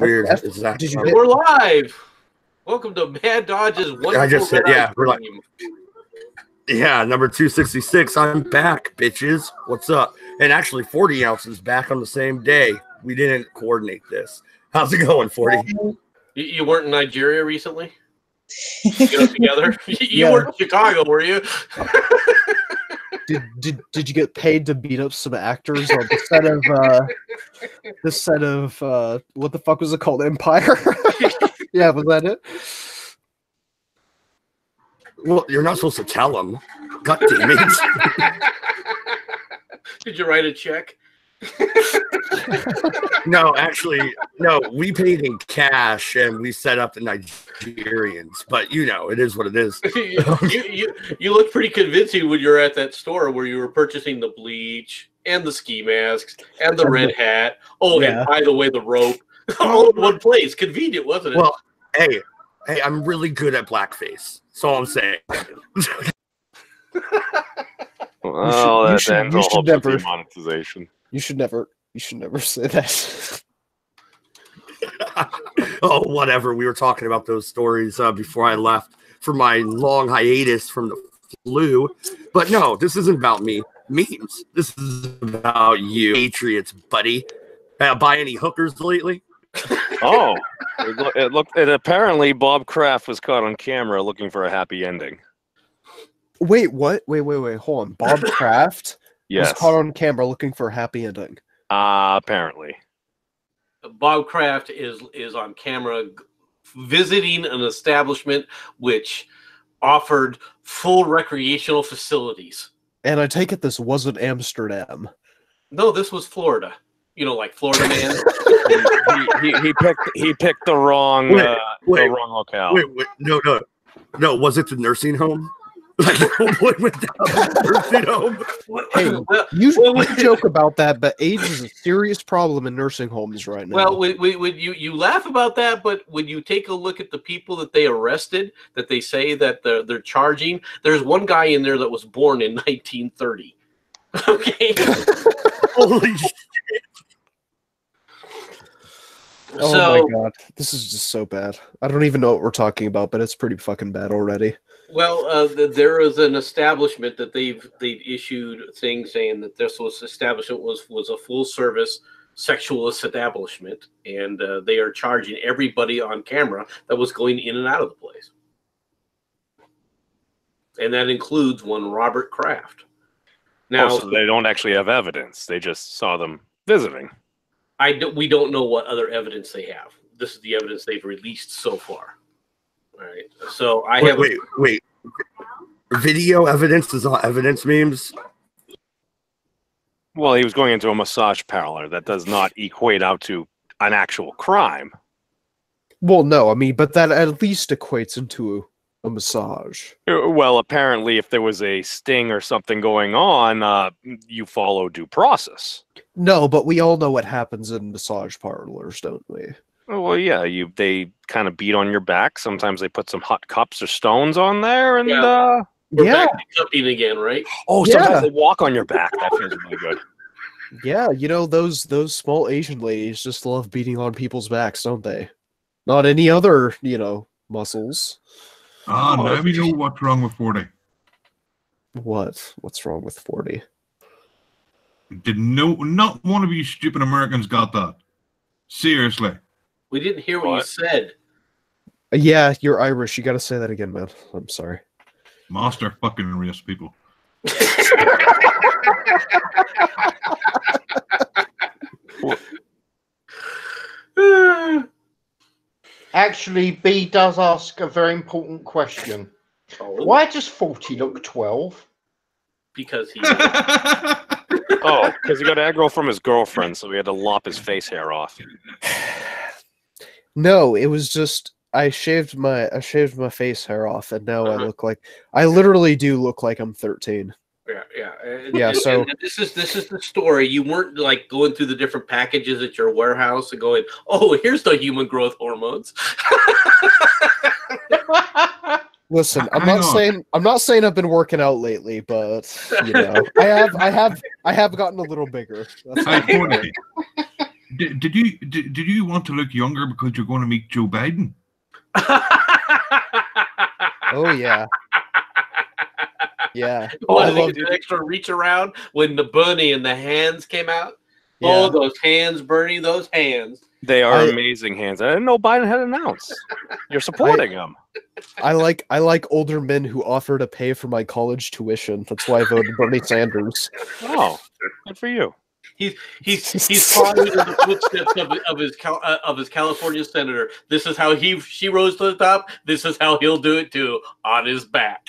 weird. Exactly. We're live. Welcome to Mad Dodge's one. I just said, yeah, we're like, yeah, number 266. I'm back, bitches. What's up? And actually, 40 ounces back on the same day. We didn't coordinate this. How's it going, 40? You weren't in Nigeria recently? Get us together. You weren't in Chicago, were you? Did you get paid to beat up some actors on the set of what the fuck was it called, Empire? Yeah, was that it? Well, you're not supposed to tell them. God damn it. Did you write a check? No, actually, no. We paid in cash and we set up the Nigerians. But you know, it is what it is. you look pretty convincing when you're at that store where you were purchasing the bleach and the ski masks and the red hat. Oh, yeah. And by the way, the rope. All in one place. Convenient, wasn't it? Well, hey, I'm really good at blackface. That's all I'm saying. Well, that ends all demonetization. You should never say that. Oh, whatever. We were talking about those stories before I left for my long hiatus from the flu. But no, this isn't about me. Memes. This is about you, Patriots, buddy. Buy any hookers lately? Oh, it apparently Bob Kraft was caught on camera looking for a happy ending. Wait, what? Wait. Hold on. Bob Kraft was caught on camera looking for a happy ending. Apparently. Bob Kraft is on camera visiting an establishment which offered full recreational facilities. And I take it this wasn't Amsterdam. No, this was Florida. You know, like Florida man. he picked the wrong the wrong locale. Wait, no. Was it the nursing home? What went down the nursing home? Hey, you joke about that, but AIDS is a serious problem in nursing homes right now. Well, when you laugh about that, but when you take a look at the people that they arrested, that they say that they're charging, there's one guy in there that was born in 1930. Okay. Holy shit. Oh my god, this is just so bad. I don't even know what we're talking about, but it's pretty fucking bad already. Well, there is an establishment that they've issued things saying that this establishment was a full service sexual establishment, and they are charging everybody on camera that was going in and out of the place, and that includes one Robert Kraft. Now, so they don't actually have evidence; they just saw them visiting. We don't know what other evidence they have. This is the evidence they've released so far. All right. So wait. Video evidence is not evidence memes. Well, he was going into a massage parlor. That does not equate out to an actual crime. Well, no, I mean, but that at least equates into a massage. Well, apparently, if there was a sting or something going on, you follow due process. No, but we all know what happens in massage parlors, don't we? Well, yeah, they kind of beat on your back. Sometimes they put some hot cups or stones on there, and we're back to cupping again, right? Oh, sometimes they walk on your back. That feels really good. Yeah, you know those small Asian ladies just love beating on people's backs, don't they? Not any other, muscles. Now we know what's wrong with 40. What's wrong with 40? Not one of you stupid Americans got that. Seriously. We didn't hear what you said. Yeah, you're Irish. You got to say that again, man. I'm sorry. Master fucking race people. Actually, B does ask a very important question. Oh. Why does 40 look 12? Because he... Oh, because he got aggro from his girlfriend, so he had to lop his face hair off. No, it was just I shaved my face hair off, and now I literally do look like I'm 13. Yeah. So this is the story. You weren't like going through the different packages at your warehouse and going, "Oh, here's the human growth hormones." Listen, I'm not saying I've been working out lately, but I have gotten a little bigger. Did you want to look younger because you're going to meet Joe Biden? Oh yeah. Yeah. Oh, I I love think an extra reach around when the bunny and the hands came out. Yeah. Oh, those hands, Bernie, those hands. They are amazing hands. I didn't know Biden had announced. You're supporting him. I like older men who offer to pay for my college tuition. That's why I voted Bernie Sanders. Oh, good for you. He's following in the footsteps of his California senator. This is how she rose to the top. This is how he'll do it too, on his back.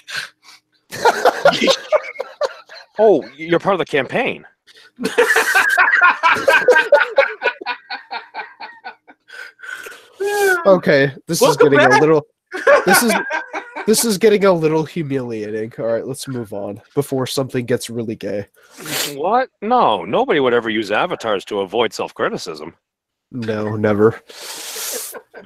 Oh, you're part of the campaign. Okay, this Welcome is getting back. a little. This is getting a little humiliating. All right, let's move on before something gets really gay. What? No, nobody would ever use avatars to avoid self-criticism. No, never.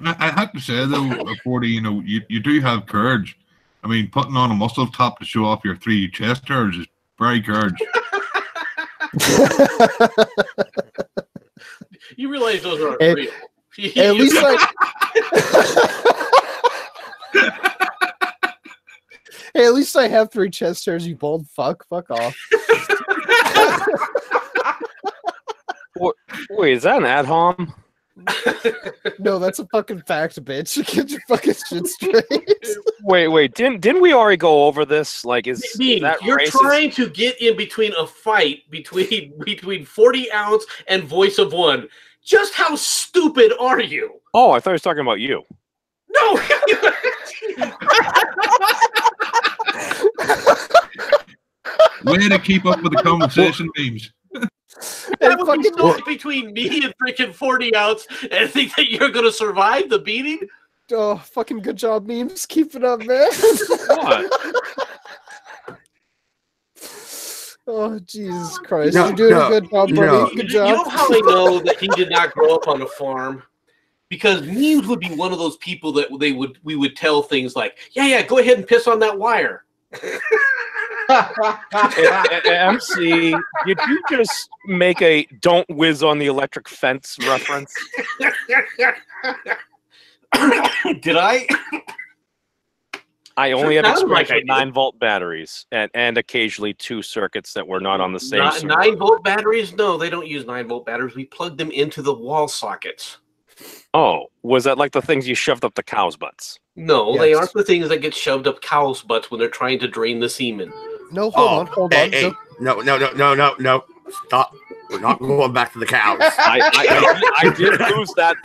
I have to say though, 40, you do have courage. I mean, putting on a muscle top to show off your 3 chest hairs is very courage. You realize those aren't At- real. At least Hey, at least I have 3 chest hairs, you bald fuck. Fuck off. Wait, is that an ad hom? No, that's a fucking fact, bitch. Get your fucking shit straight. Wait, didn't we already go over this? Like, is that You're racist? trying to get in between a fight between 40 ounce and Voice of One. Just how stupid are you? Oh, I thought he was talking about you. No. Way to keep up with the conversation, memes. That would be so between me and freaking 40 ounce and think that you're going to survive the beating? Oh, fucking good job, memes. Keep it up, man. What? Oh, Jesus Christ. No, You're doing no, a good job, buddy. no. Good You know job. how I know that he did not grow up on a farm? Because Memes would be one of those people that we would tell things like, yeah, go ahead and piss on that wire. MC, did you just make a "don't whiz on the electric fence" reference? Did I? I only have Sounded like experience I with did. 9-volt batteries and occasionally 2 circuits that were not on the same circuit. 9-volt batteries? No, they don't use 9-volt batteries. We plug them into the wall sockets. Oh, was that like the things you shoved up the cows' butts? No, they Yes. aren't the things that get shoved up cows' butts when they're trying to drain the semen. No, hold on. Hey, no. Stop. We're not going back to the cows. I did lose that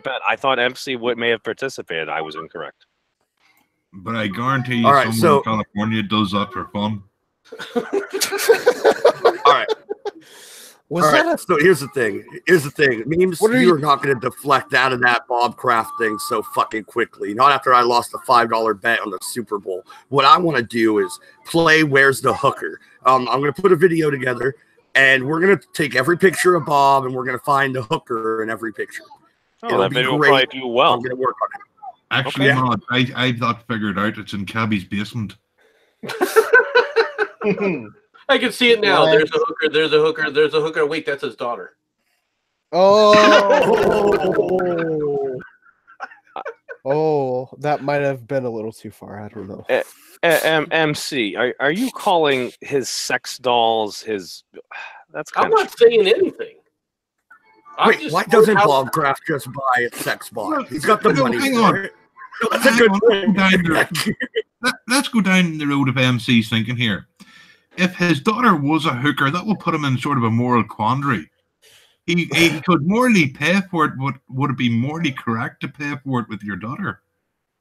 bet. I thought MC may have participated. I was incorrect. But I guarantee you All right, someone so- in California does that for fun. All right. Was All that right. So here's the thing. Memes, What are you you- are not going to deflect out of that Bob Kraft thing so fucking quickly. Not after I lost a $5 bet on the Super Bowl. What I want to do is play Where's the Hooker? I'm going to put a video together, and we're going to take every picture of Bob, and we're going to find the hooker in every picture. Oh, It'll that be video will great. probably do well. I'm going to work on it. Actually, Okay. no, I've that figured out. It's in Cabby's basement. I can see it now. What? There's a hooker. There's a hooker. There's a hooker. Wait, that's his daughter. Oh. Oh, that might have been a little too far. I don't know. MC, are you calling his sex dolls his? That's I'm kind of not saying anything. I'm Wait, just why doesn't how- Bob Kraft just buy a sex bot? He's got the No, money hang for on. it. No, that's a good point. Let's go down the road of MC's thinking here. If his daughter was a hooker, that would put him in sort of a moral quandary. He could morally pay for it, but would it be morally correct to pay for it with your daughter,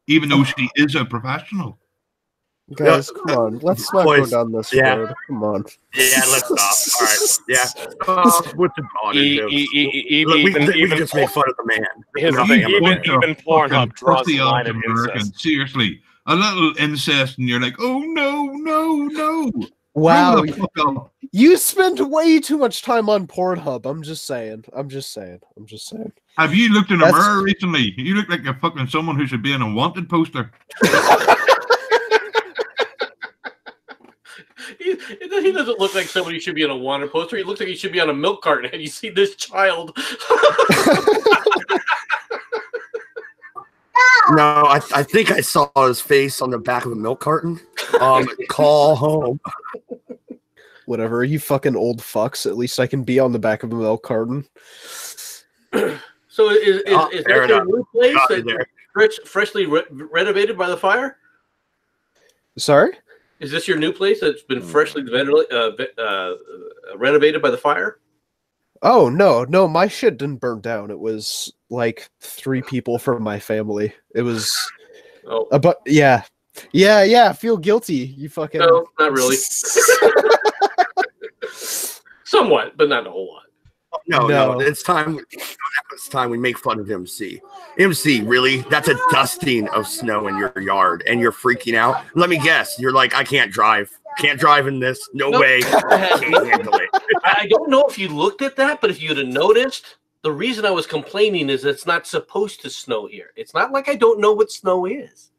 even though she is a professional? Guys, come on. Let's not go Boys, down this yeah. road. Come on. Yeah, let's stop. All right. Yeah. With the daughter. Look, we even just made fun of the man. his- We're not making fun of Bunch him. of even Pornhub fucking draws the pussy line ass at Americans. incest. Seriously, a little incest, and you're like, oh no. Wow, Grow the fuck up. you spend way too much time on Pornhub. I'm just saying. Have you looked in a That's- mirror recently? You look like a fucking someone who should be in a wanted poster. He doesn't look like somebody who should be on a wanted poster. He looks like he should be on a milk carton. Have you seen this child? No, I think I saw his face on the back of a milk carton. Call home. Whatever, you fucking old fucks. At least I can be on the back of a milk carton. So is that your new place that's freshly renovated by the fire? Sorry? Is this your new place that's been freshly renovated by the fire? Oh, no, my shit didn't burn down. It was like 3 people from my family. It was... Oh. But yeah, feel guilty. You fucking... No, not really. Somewhat, but not a whole lot. No. It's time. It's time we make fun of MC. MC, really? That's a dusting of snow in your yard, and you're freaking out. Let me guess. You're like, I can't drive. Can't drive in this. No way. Can't handle it. I don't know if you looked at that, but if you'd have noticed, the reason I was complaining is it's not supposed to snow here. It's not like I don't know what snow is.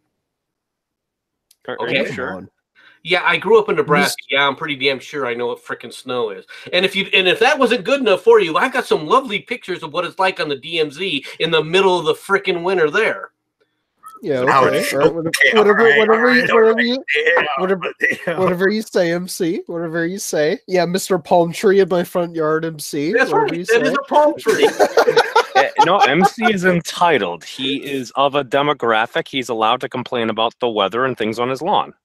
Okay, sure. Yeah, I grew up in Nebraska. Yeah, I'm pretty damn sure I know what frickin' snow is. And if that wasn't good enough for you, I got some lovely pictures of what it's like on the DMZ in the middle of the frickin' winter there. Yeah, okay. Whatever you say, MC. Whatever you say. Yeah, Mr. Palm Tree in my front yard, MC. That's right. That is a palm tree. No, MC is entitled. He is of a demographic. He's allowed to complain about the weather and things on his lawn.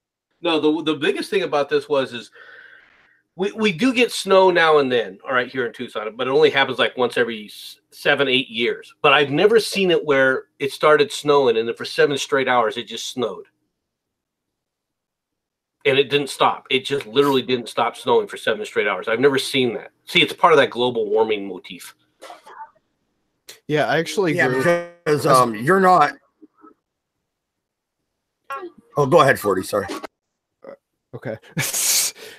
No, the biggest thing about this is we do get snow now and then, all right, here in Tucson, but it only happens like once every 7-8 years. But I've never seen it where it started snowing and then for 7 straight hours it just snowed. And it didn't stop. It just literally didn't stop snowing for 7 straight hours. I've never seen that. See, it's part of that global warming motif. Yeah, I actually agree. Yeah, because you're not... Oh, go ahead, 40, sorry. Okay.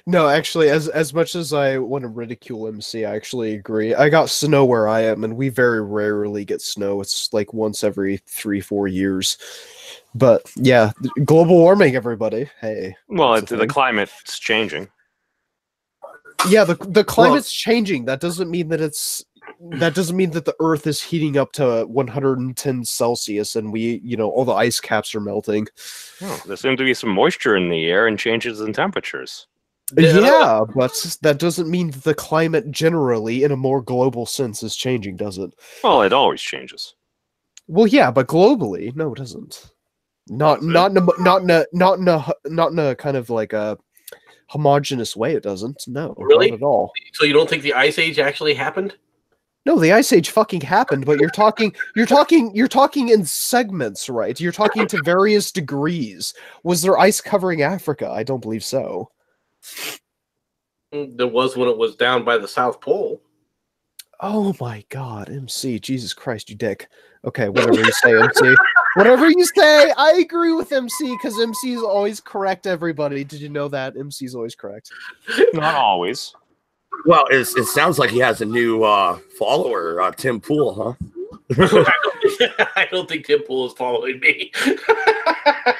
No, actually, as much as I want to ridicule MC, I actually agree. I got snow where I am, and we very rarely get snow. It's like once every 3-4 years. But yeah, global warming, everybody. Hey. Well, the climate's changing. Yeah, the climate's changing. That doesn't mean that the Earth is heating up to 110 Celsius and all the ice caps are melting. Oh, there seems to be some moisture in the air and changes in temperatures. Yeah, but that doesn't mean that the climate generally, in a more global sense, is changing, does it? Well, it always changes. Well, yeah, but globally, no, it doesn't. Not in a kind of like a homogenous way. It doesn't. No, really, not at all. So you don't think the Ice Age actually happened? No, the Ice Age fucking happened, but you're talking in segments, right? You're talking to various degrees. Was there ice covering Africa? I don't believe so. There was when it was down by the South Pole. Oh my God, MC, Jesus Christ, you dick. Okay, whatever you say, MC. Whatever you say, I agree with MC because MC is always correct. Everybody, did you know that MC is always correct? Not always. Well, it sounds like he has a new follower, Tim Pool, huh? I don't think Tim Pool is following me.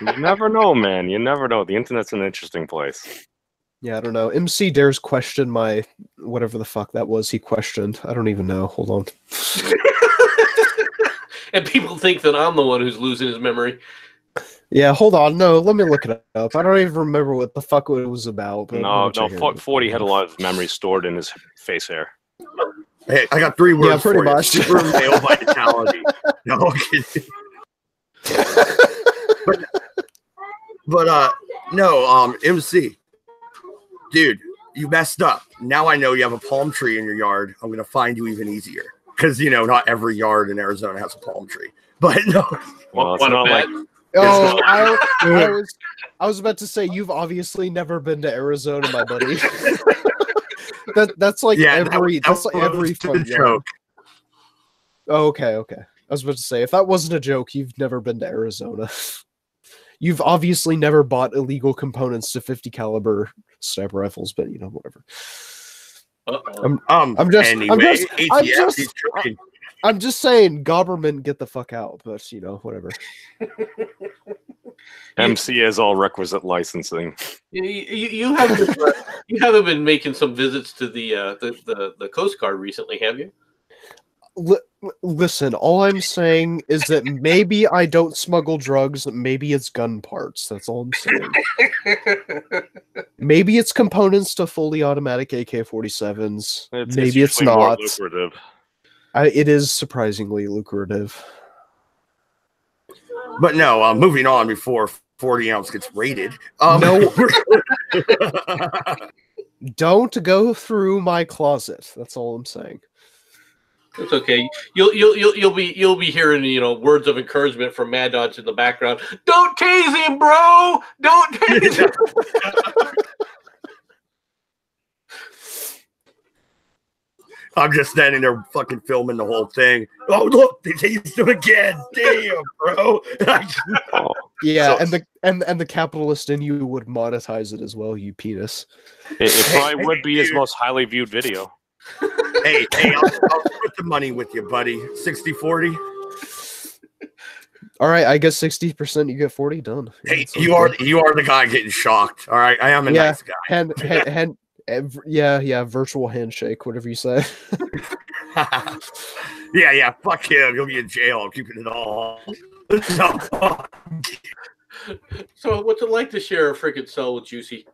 You never know, man. You never know. The internet's an interesting place. Yeah, I don't know. MC dares question my whatever the fuck that was he questioned. I don't even know. Hold on. And people think that I'm the one who's losing his memory. Yeah, hold on. No, let me look it up. I don't even remember what the fuck it was about. No, 40 had a lot of memories stored in his face hair. Hey, I got 3 words. Yeah, pretty for much. You. Super male vitality. No kidding. No, MC. Dude, you messed up. Now I know you have a palm tree in your yard. I'm going to find you even easier. Because, not every yard in Arizona has a palm tree. But no. Well, it's not like... Oh, I was about to say, you've obviously never been to Arizona, my buddy. that's like every fun joke. Oh, okay. I was about to say, if that wasn't a joke, you've never been to Arizona. You've obviously never bought illegal components to 50 caliber sniper rifles, but whatever. I'm just I'm just saying, government, get the fuck out. But you know, whatever. MC has all requisite licensing. You haven't been making some visits to the Coast Guard recently, have you? Listen, all I'm saying is that maybe I don't smuggle drugs. Maybe it's gun parts. That's all I'm saying. Maybe it's components to fully automatic AK-47s. Maybe it's usually more not. lucrative. It is surprisingly lucrative. But no, moving on before 40 ounce gets raided. No. Don't go through my closet. That's all I'm saying. It's okay. You'll be hearing words of encouragement from MADDS in the background. Don't tase him, bro. Don't tase him. I'm just standing there fucking filming the whole thing. Oh look, they tased him again. Damn, bro. Yeah, and the capitalist in you would monetize it as well, you penis. It probably would be his most highly viewed video. Hey, I'll split the money with you, buddy. 60-40. All right, I guess 60%, you get 40 done. Hey, you are the guy getting shocked. All right, I am a nice guy. Yeah, virtual handshake, whatever you say. yeah, fuck him. He'll be in jail. I'm keeping it all. So, what's it like to share a freaking cell with Juicy?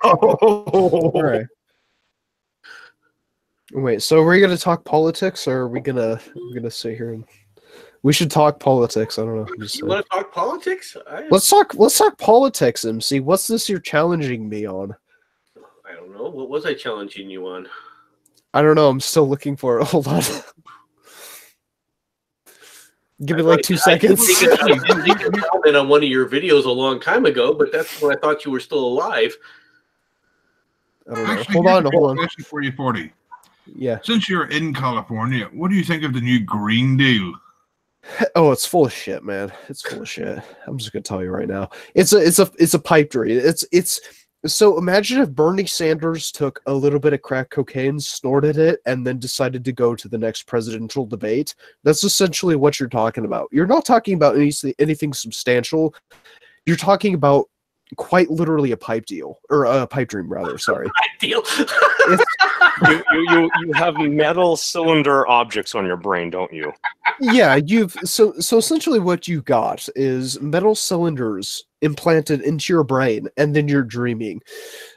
All right. Wait, so are we gonna talk politics, or are we gonna sit here and we should talk politics? I don't know. You want to talk politics? Let's talk politics, MC. What's this you're challenging me on? I don't know. What was I challenging you on? I don't know. I'm still looking for it. Hold on. Give me like 2 seconds. I did comment on one of your videos a long time ago, but that's when I thought you were still alive. I don't know. Actually, Hold on. Question for you, 40. Yeah. Since you're in California, what do you think of the new Green Deal? Oh, it's full of shit, man. It's full of shit. I'm just gonna tell you right now. It's a pipe dream. It's so imagine if Bernie Sanders took a little bit of crack cocaine, snorted it, and then decided to go to the next presidential debate. That's essentially what you're talking about. You're not talking about anything substantial. You're talking about quite literally a pipe deal, or a pipe dream, rather. Sorry. Pipe deal. You have metal cylinder objects on your brain, don't you? Yeah, so essentially what you got is metal cylinders implanted into your brain, and then you're dreaming.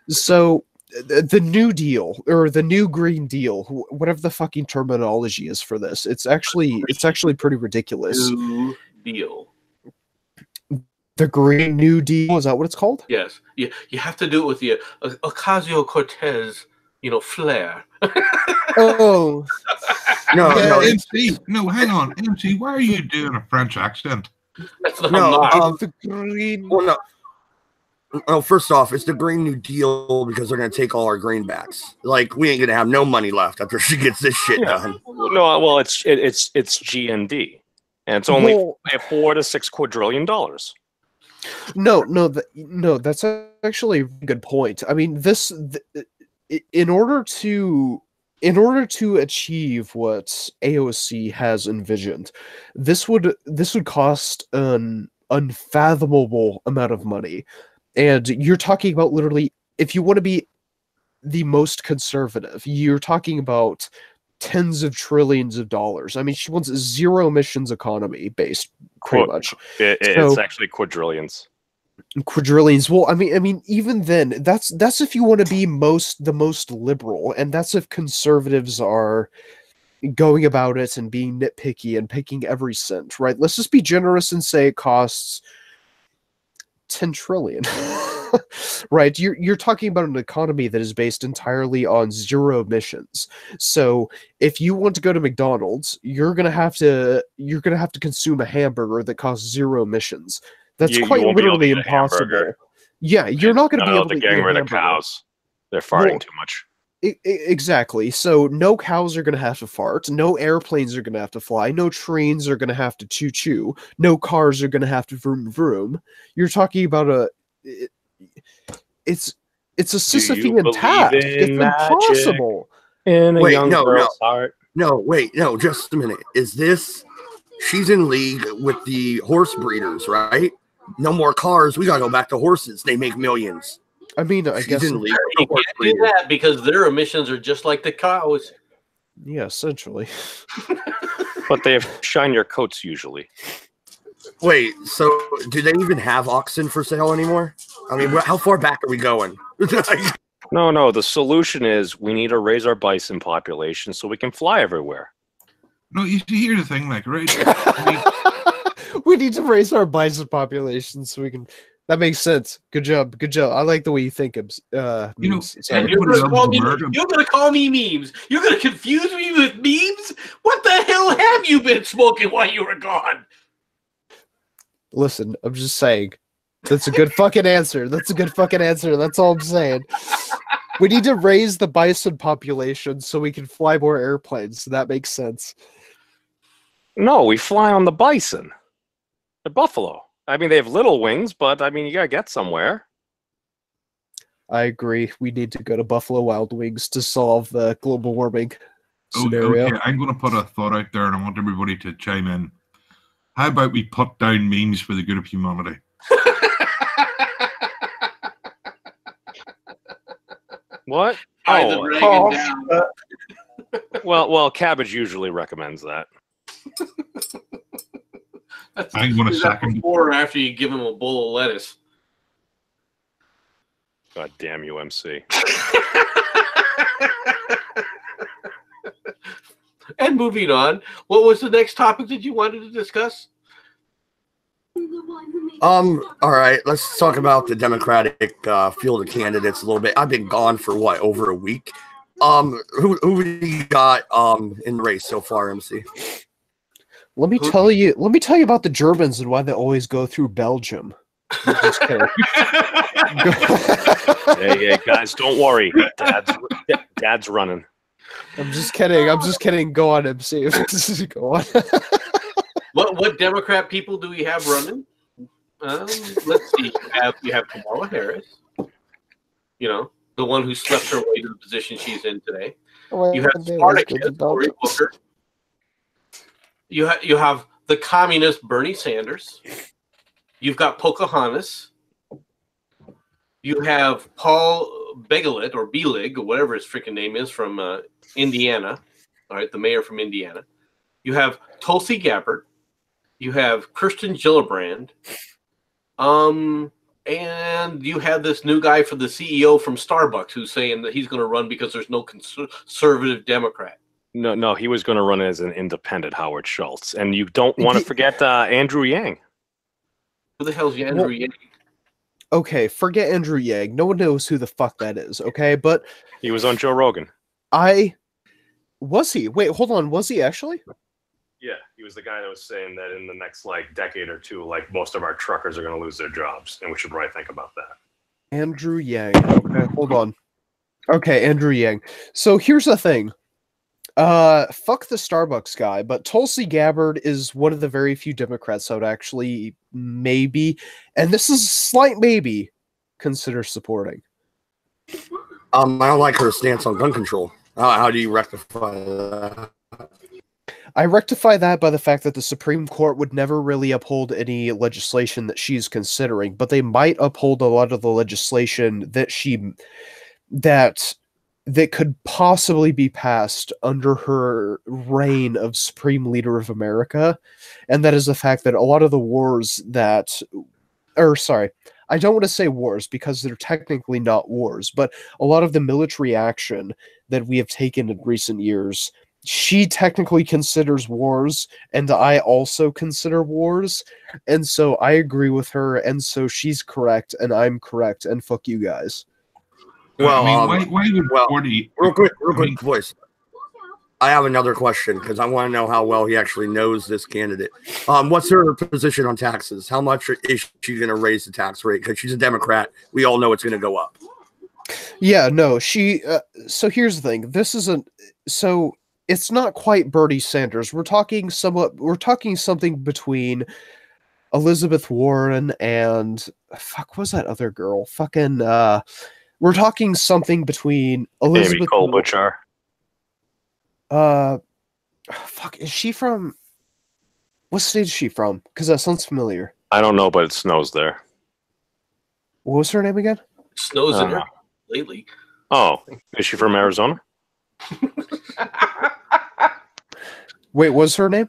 So the New Deal, or the new Green Deal, whatever the fucking terminology is for this, it's actually pretty ridiculous. New Deal. The Green New Deal, is that what it's called? Yes. You have to do it with the Ocasio-Cortez, flair. Oh. No, MC. No, hang on. MC, why are you doing a French accent? That's not The Green... Well, no. Oh, first off, it's the Green New Deal because they're going to take all our greenbacks. Like, we ain't going to have no money left after she gets this shit done. No, well, it's GND, and it's only $4 to $6 quadrillion. No, that's actually a good point. I mean, in order to achieve what AOC has envisioned, this would cost an unfathomable amount of money. And you're talking about literally, if you want to be the most conservative, you're talking about tens of trillions of dollars. I mean, she wants a zero emissions economy based, pretty much. It's actually quadrillions. Quadrillions. Well, I mean, even then, that's if you want to be the most liberal, and that's if conservatives are going about it and being nitpicky and picking every cent, right? Let's just be generous and say it costs 10 trillion. Right? You're talking about an economy that is based entirely on zero emissions. So if you want to go to McDonald's, you're gonna have to consume a hamburger that costs zero emissions. That's quite literally impossible. Yeah, you're not going to be able to getting rid of cows. They're farting too much. Exactly. So no cows are going to have to fart. No airplanes are going to have to fly. No trains are going to have to choo-choo. No cars are going to have to vroom vroom. You're talking about it's a Sisyphean task. It's impossible. In a young girl's heart. No, wait, no, just a minute. Is this? She's in league with the horse breeders, right? No more cars. We gotta go back to horses. They make millions. I mean, I She's guess in league. You with the horse can't do breeders. that because their emissions are just like the cows. yeah, essentially. But they have shinier coats usually. Wait, so do they even have oxen for sale anymore? I mean, how far back are we going? No. The solution is we need to raise our bison population so we can fly everywhere. No, you see, here's the thing, like, right? I mean, We need to raise our bison population so we can. That makes sense. Good job. Good job. I like the way you think of. You know, memes. And Sorry. you're Everybody gonna, loves call me, America. you're gonna call me memes. You're gonna confuse me with memes? What the hell have you been smoking while you were gone? Listen, I'm just saying. That's a good fucking answer. That's a good fucking answer. That's all I'm saying. We need to raise the bison population so we can fly more airplanes. That makes sense. No, we fly on the bison. The buffalo. I mean, they have little wings, but I mean, you gotta get somewhere. I agree. We need to go to Buffalo Wild Wings to solve the global warming scenario. okay, I'm going to put a thought out there, and I want everybody to chime in. How about we put down memes for the good of humanity? What? Tie the Oh, dragon down. well, Cabbage usually recommends that. I'm going to Is that second. before or after you give him a bowl of lettuce? God damn you, MC. And moving on, what was the next topic that you wanted to discuss? All right, let's talk about the Democratic field of candidates a little bit. I've been gone for what, over a week. Who you got in the race so far, MC? Let me tell you about the Germans and why they always go through Belgium. I'm just kidding. Hey, guys, don't worry. Dad's running. I'm just kidding. Go on, MC. Go on. What Democrat people do we have running? Let's see. You have Kamala Harris. You know, the one who slept her way to the position she's in today. You have Spartacus, Cory Booker. You have the communist Bernie Sanders. You've got Pocahontas. You have Paul Begelet or Belig or whatever his freaking name is from Indiana. All right, the mayor from Indiana. You have Tulsi Gabbard. You have Kirsten Gillibrand. And you have this new guy for the CEO from Starbucks who's saying that he's going to run because there's no conservative Democrat. No, he was going to run as an independent, Howard Schultz. And you don't want to forget Andrew Yang. Who the hell's Andrew Yang? Okay, forget Andrew Yang. No one knows who the fuck that is, okay? But He was on Joe Rogan. Was he? Wait, hold on. Was he actually? Yeah, he was the guy that was saying that in the next decade or two, most of our truckers are going to lose their jobs, and we should probably think about that. Andrew Yang. Okay, hold on. Okay, Andrew Yang. So here's the thing. Fuck the Starbucks guy, but Tulsi Gabbard is one of the very few Democrats I would actually maybe, and this is a slight maybe, consider supporting. I don't like her stance on gun control. How do you rectify that? I rectify that by the fact that the Supreme Court would never really uphold any legislation that she's considering, but they might uphold a lot of the legislation that could possibly be passed under her reign of Supreme Leader of America. And that is the fact that a lot of the wars I don't want to say wars because they're technically not wars, but a lot of the military action that we have taken in recent years, she technically considers wars, and I also consider wars. And so I agree with her, and so she's correct, and I'm correct, and fuck you guys. Well, why would 40? real quick, voice. I have another question because I want to know how well he actually knows this candidate. What's her position on taxes? How much is she going to raise the tax rate? Because she's a Democrat. We all know it's going to go up. Yeah, no, she. So here's the thing. So it's not quite Bernie Sanders. We're talking something between Elizabeth Warren and what was that other girl? We're talking something between Elizabeth Amy Klobuchar. fuck, is she from? What state is she from? Because that sounds familiar. I don't know, but it snows there. What was her name again? It snows in Uh-huh. her lately. Oh, is she from Arizona? Wait, what was her name?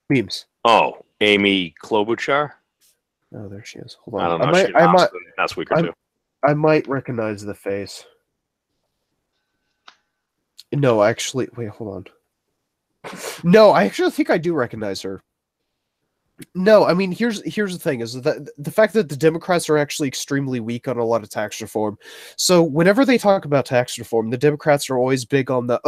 Memes. Oh, Amy Klobuchar? Oh, there she is. Hold on. I don't know. I She might, announced in the last week or two. I might recognize the face. No, actually, wait, hold on. No, I actually think I do recognize her. No, I mean, here's the thing: is that the fact that the Democrats are actually extremely weak on a lot of tax reform. So whenever they talk about tax reform, the Democrats are always big on the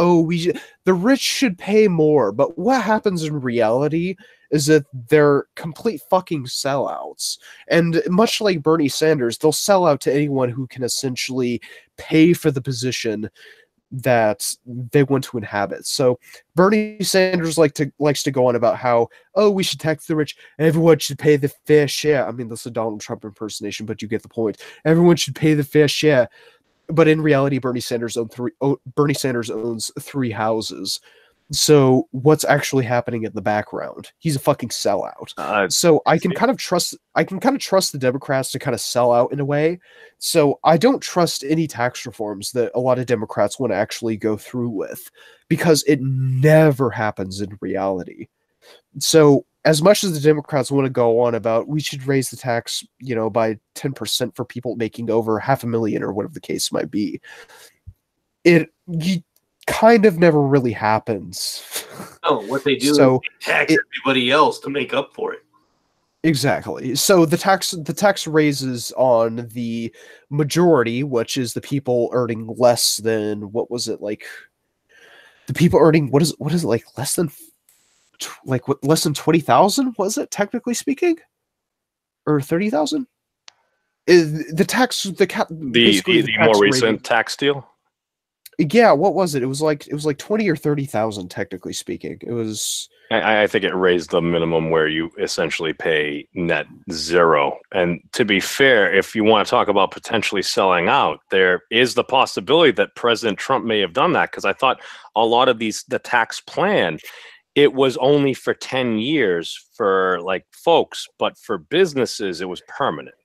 the rich should pay more. But what happens in reality is that they're complete fucking sellouts. And much like Bernie Sanders, they'll sell out to anyone who can essentially pay for the position that they want to inhabit. So Bernie Sanders likes to go on about how, oh, we should tax the rich. Everyone should pay the fair share. I mean, that's a Donald Trump impersonation, but you get the point. Everyone should pay the fair share. But in reality, Bernie Sanders owns 3 houses. So what's actually happening in the background? He's a fucking sellout. So I can kind of trust the Democrats to kind of sell out in a way. So I don't trust any tax reforms that a lot of Democrats want to actually go through with, because it never happens in reality. So as much as the Democrats want to go on about we should raise the tax, by 10% for people making over $500,000 or whatever the case might be, you kind of never really happens. Oh, what they do So is they tax everybody else to make up for it. Exactly. So the tax raises on the majority, which is the people earning less than, what was it, like the people earning what is it, like less than less than 20,000, was it, technically speaking, or 30,000? The more recent tax deal? Yeah, what was it? It was like 20 or 30,000, technically speaking. It was. I think it raised the minimum where you essentially pay net zero. And to be fair, if you want to talk about potentially selling out, there is the possibility that President Trump may have done that, because I thought a lot of the tax plan, it was only for 10 years for like folks, but for businesses, it was permanent.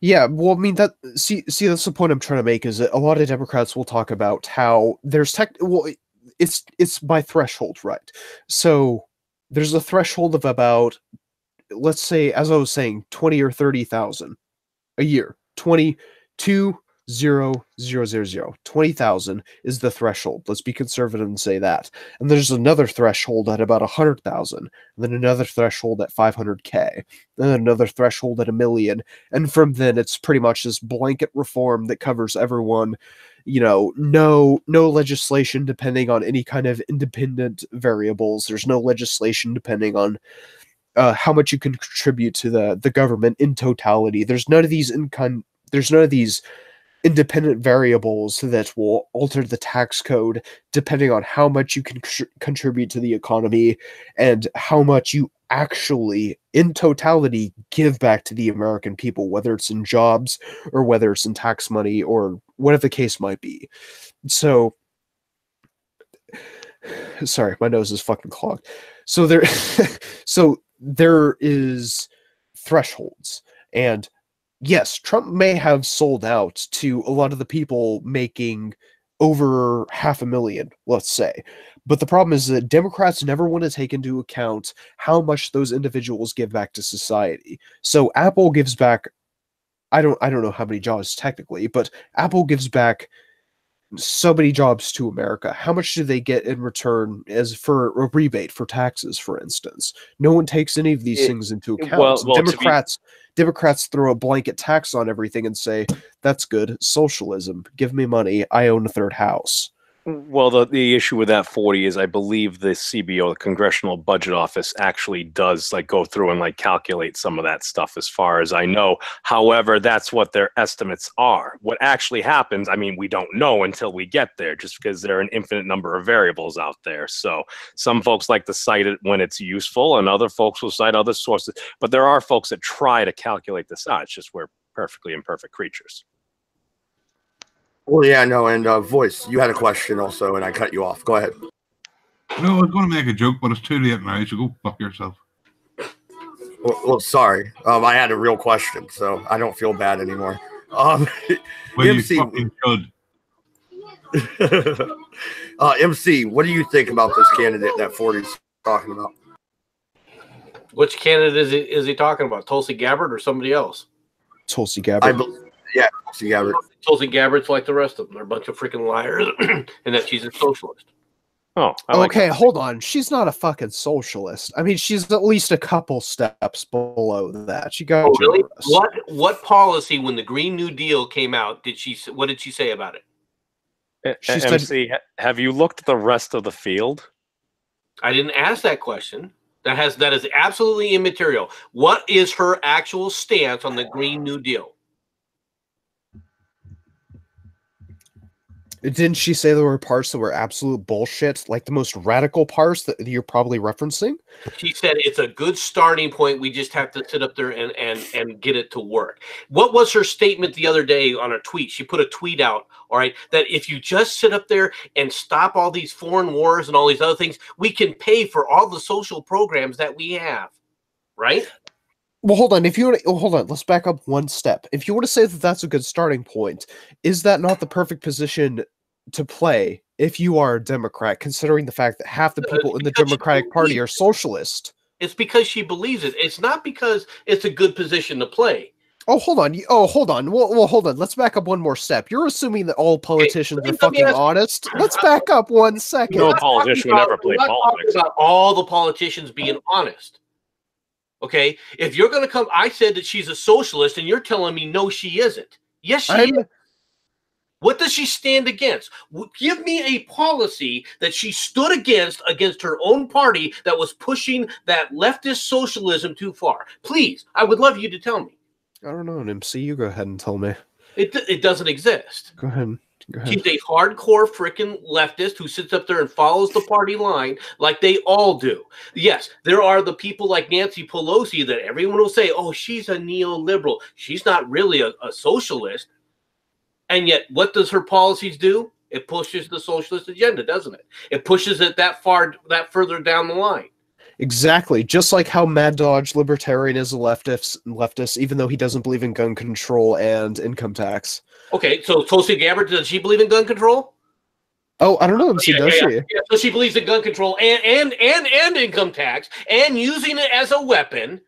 Yeah, well, I mean see that's the point I'm trying to make, is that a lot of Democrats will talk about how there's it's by threshold, right? So there's a threshold of about, let's say, as I was saying, 20 or 30,000 a year. 20,000 is the threshold. Let's be conservative and say that. And there's another threshold at about 100,000, and then another threshold at 500K, then another threshold at 1 million, and from then it's pretty much this blanket reform that covers everyone. No legislation depending on any kind of independent variables. There's no legislation depending on how much you can contribute to the government in totality. There's none of these independent variables that will alter the tax code depending on how much you can contribute to the economy and how much you actually, in totality, give back to the American people, whether it's in jobs or whether it's in tax money or whatever the case might be. So, sorry, my nose is fucking clogged. So there is thresholds, and yes, Trump may have sold out to a lot of the people making over $500,000, let's say. But the problem is that Democrats never want to take into account how much those individuals give back to society. So Apple gives back, I don't know how many jobs technically, but Apple gives back so many jobs to America. How much do they get in return as for a rebate for taxes, for instance? No one takes any of these things into account. Democrats throw a blanket tax on everything and say, that's good, socialism, give me money, I own a third house. Well, the issue with that 40 is I believe the CBO, the Congressional Budget Office, actually does go through and calculate some of that stuff, as far as I know. However, that's what their estimates are. What actually happens, I mean, we don't know until we get there, just because there are an infinite number of variables out there. So some folks like to cite it when it's useful, and other folks will cite other sources. But there are folks that try to calculate this out. It's just we're perfectly imperfect creatures. Well, yeah, no, and Voice, you had a question also, and I cut you off. Go ahead. No, I was going to make a joke, but it's too late now, so go fuck yourself. Well, sorry. I had a real question, so I don't feel bad anymore. Well, MC, you fucking should. MC, what do you think about this candidate that 40's talking about? Which candidate is he talking about? Tulsi Gabbard or somebody else? Tulsi Gabbard. Yeah, Tulsi Gabbard. Tulsi Gabbard's like the rest of them. They're a bunch of freaking liars, and that she's a socialist. Oh, okay, hold on. She's not a fucking socialist. I mean, she's at least a couple steps below that. She got really? What policy when the Green New Deal came out what did she say about it? She MC, have you looked at the rest of the field? I didn't ask that question. That is absolutely immaterial. What is her actual stance on the Green New Deal? Didn't she say there were parts that were absolute bullshit, like the most radical parts that you're probably referencing? She said it's a good starting point. We just have to sit up there and get it to work. What was her statement the other day on a tweet? She put a tweet out, all right, that if you just sit up there and stop all these foreign wars and all these other things, we can pay for all the social programs that we have, right? Well, hold on. Hold on. Let's back up one step. If you want to say that that's a good starting point, is that not the perfect position to play if you are a Democrat, considering the fact that half the people in the Democratic Party are socialist? It's because she believes it. It's not because it's a good position to play. Oh, hold on. Hold on. Well, hold on. Let's back up one more step. You're assuming that all politicians are fucking honest. Let's back up 1 second. No politician would ever play politics. About all the politicians being honest. Okay, if you're going to come, I said that she's a socialist, and you're telling me no, she isn't. Yes, she is. What does she stand against? Give me a policy that she stood against her own party that was pushing that leftist socialism too far. Please, I would love you to tell me. I don't know, MC. You go ahead and tell me. It doesn't exist. Go ahead. She's a hardcore freaking leftist who sits up there and follows the party line like they all do. Yes, there are the people like Nancy Pelosi that everyone will say, oh, she's a neoliberal. She's not really a socialist. And yet, what does her policies do? It pushes the socialist agenda, doesn't it? It pushes it that further down the line. Exactly. Just like how Mad Dodge Libertarian is a leftist, even though he doesn't believe in gun control and income tax. Okay, so Tulsi Gabbard, does she believe in gun control? Oh, I don't know. Does she? Yeah, so she believes in gun control and income tax and using it as a weapon.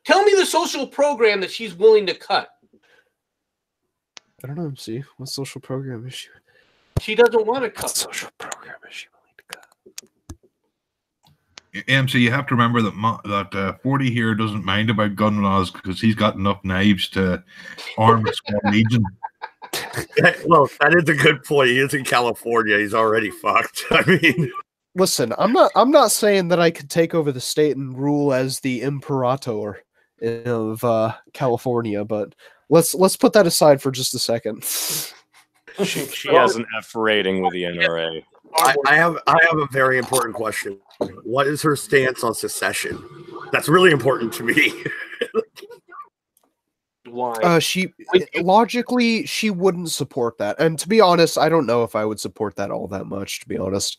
Tell me the social program that she's willing to cut. I don't know, MC. What social program is she? She doesn't want to cut. What social program is she willing to cut? MC, you have to remember that 40 here doesn't mind about gun laws because he's got enough knives to arm a small legion. Well, that is a good point. He is in California. He's already fucked. I mean, listen, I'm not saying that I could take over the state and rule as the imperator of California, but let's put that aside for just a second. She has an F rating with the NRA. I have a very important question. What is her stance on secession? That's really important to me. Why? Logically, she wouldn't support that. And to be honest, I don't know if I would support that all that much, to be honest.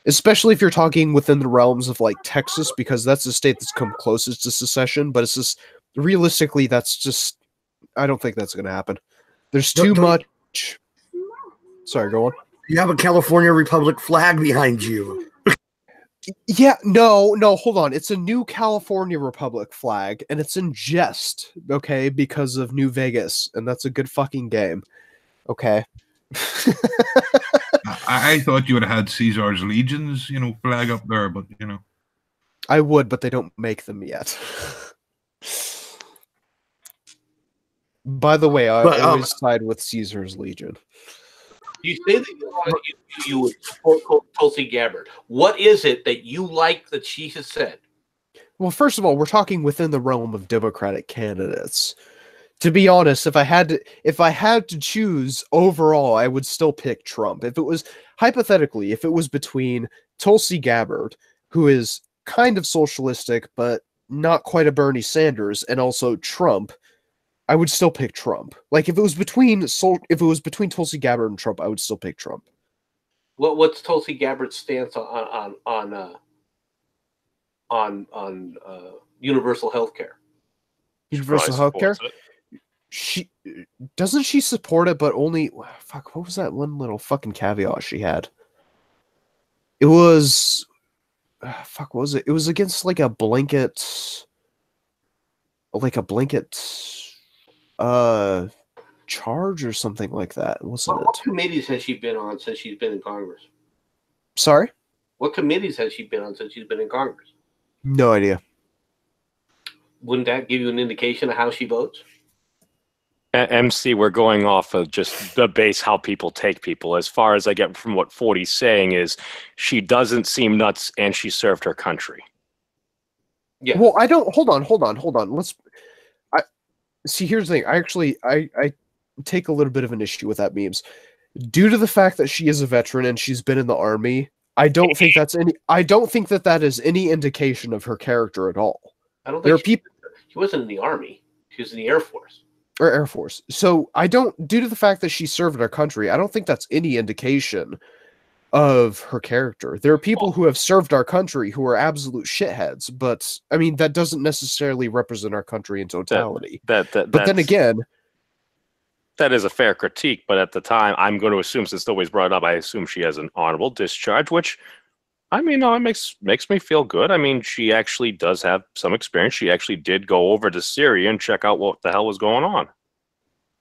Especially if you're talking within the realms of like Texas, because that's the state that's come closest to secession, but it's just realistically I don't think that's gonna happen. There's too much. Sorry, go on. You have a California Republic flag behind you. Yeah, no, hold on. It's a new California Republic flag, and it's in jest, okay, because of New Vegas, and that's a good fucking game. Okay. I thought you would have had Caesar's Legions, flag up there, but, I would, but they don't make them yet. By the way, I always side with Caesar's Legion. You say that you would support Tulsi Gabbard. What is it that you like that she has said? Well, first of all, we're talking within the realm of Democratic candidates. To be honest, if I had to choose overall, I would still pick Trump. If it was hypothetically, if it was between Tulsi Gabbard, who is kind of socialistic but not quite a Bernie Sanders, and also Trump, I would still pick Trump. Like if it was between Tulsi Gabbard and Trump, I would still pick Trump. What's Tulsi Gabbard's stance on universal health care? Universal health care? She doesn't she support it, but only fuck. What was that one little fucking caveat she had? It was fuck. What was it? It was against like a blanket charge or something like that, wasn't it? What committees has she been on since she's been in Congress? Sorry? What committees has she been on since she's been in Congress? No idea. Wouldn't that give you an indication of how she votes? MC, we're going off of just the base how people take people. As far as I get from what 40's saying is she doesn't seem nuts and she served her country. Yeah. Well, I don't hold on. Let's see, here's the thing. I take a little bit of an issue with that memes. Due to the fact that she is a veteran and she's been in the army, I don't think that is any indication of her character at all. I don't think she wasn't in the army. She was in the Air Force. Or Air Force. So due to the fact that she served our country, I don't think that's any indication of her character. There are people who have served our country who are absolute shitheads, but I mean that doesn't necessarily represent our country in totality. But then again, that is a fair critique, but at the time, I'm going to assume, since nobody's brought it up, I assume she has an honorable discharge, which, I mean, no, it makes me feel good. I mean, she actually does have some experience. She actually did go over to Syria and check out what the hell was going on.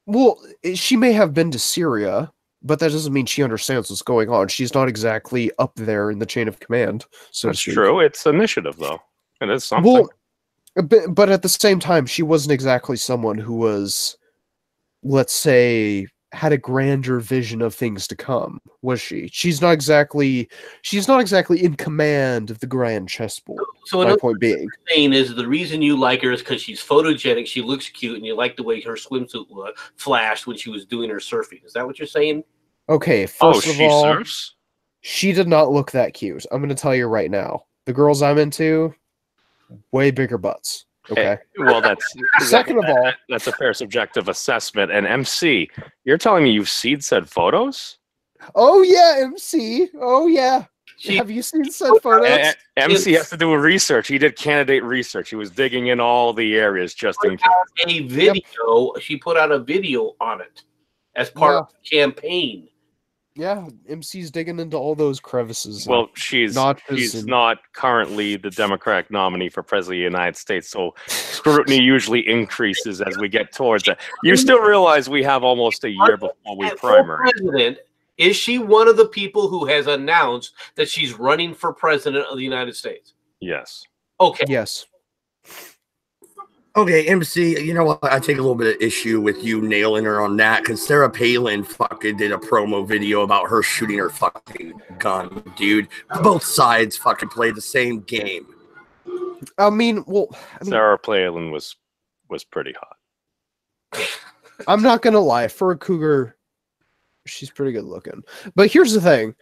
Well, she may have been to Syria, but that doesn't mean she understands what's going on. She's not exactly up there in the chain of command. So that's true. It's initiative, though. It is something. Well, but at the same time, she wasn't exactly someone who was, let's say, had a grander vision of things to come, was she? She's not exactly in command of the grand chessboard. So my point being, saying is the reason you like her is because she's photogenic, she looks cute, and you like the way her swimsuit flashed when she was doing her surfing. Is that what you're saying? Okay, first of all, surfs? She did not look that cute. I'm going to tell you right now. The girls I'm into, way bigger butts. Okay. Well, second of all, that's a fair subjective assessment. And MC, you're telling me you've seen said photos? Oh yeah, MC. Oh yeah. Have you seen said photos? MC has to do a research. He did candidate research. He was digging in all the areas just in case. A video. She put out a video on it as part of the campaign. Yeah, MC's digging into all those crevices. Well, she's not currently the Democratic nominee for President of the United States, so scrutiny usually increases as we get towards that. You still realize we have almost a year before we primary. President, is she one of the people who has announced that she's running for President of the United States? Yes. Okay. Yes. Okay, MC, you know what? I take a little bit of issue with you nailing her on that because Sarah Palin fucking did a promo video about her shooting her fucking gun, dude. Both sides fucking play the same game. I mean, Sarah Palin was pretty hot. I'm not gonna lie, for a cougar, she's pretty good looking. But here's the thing,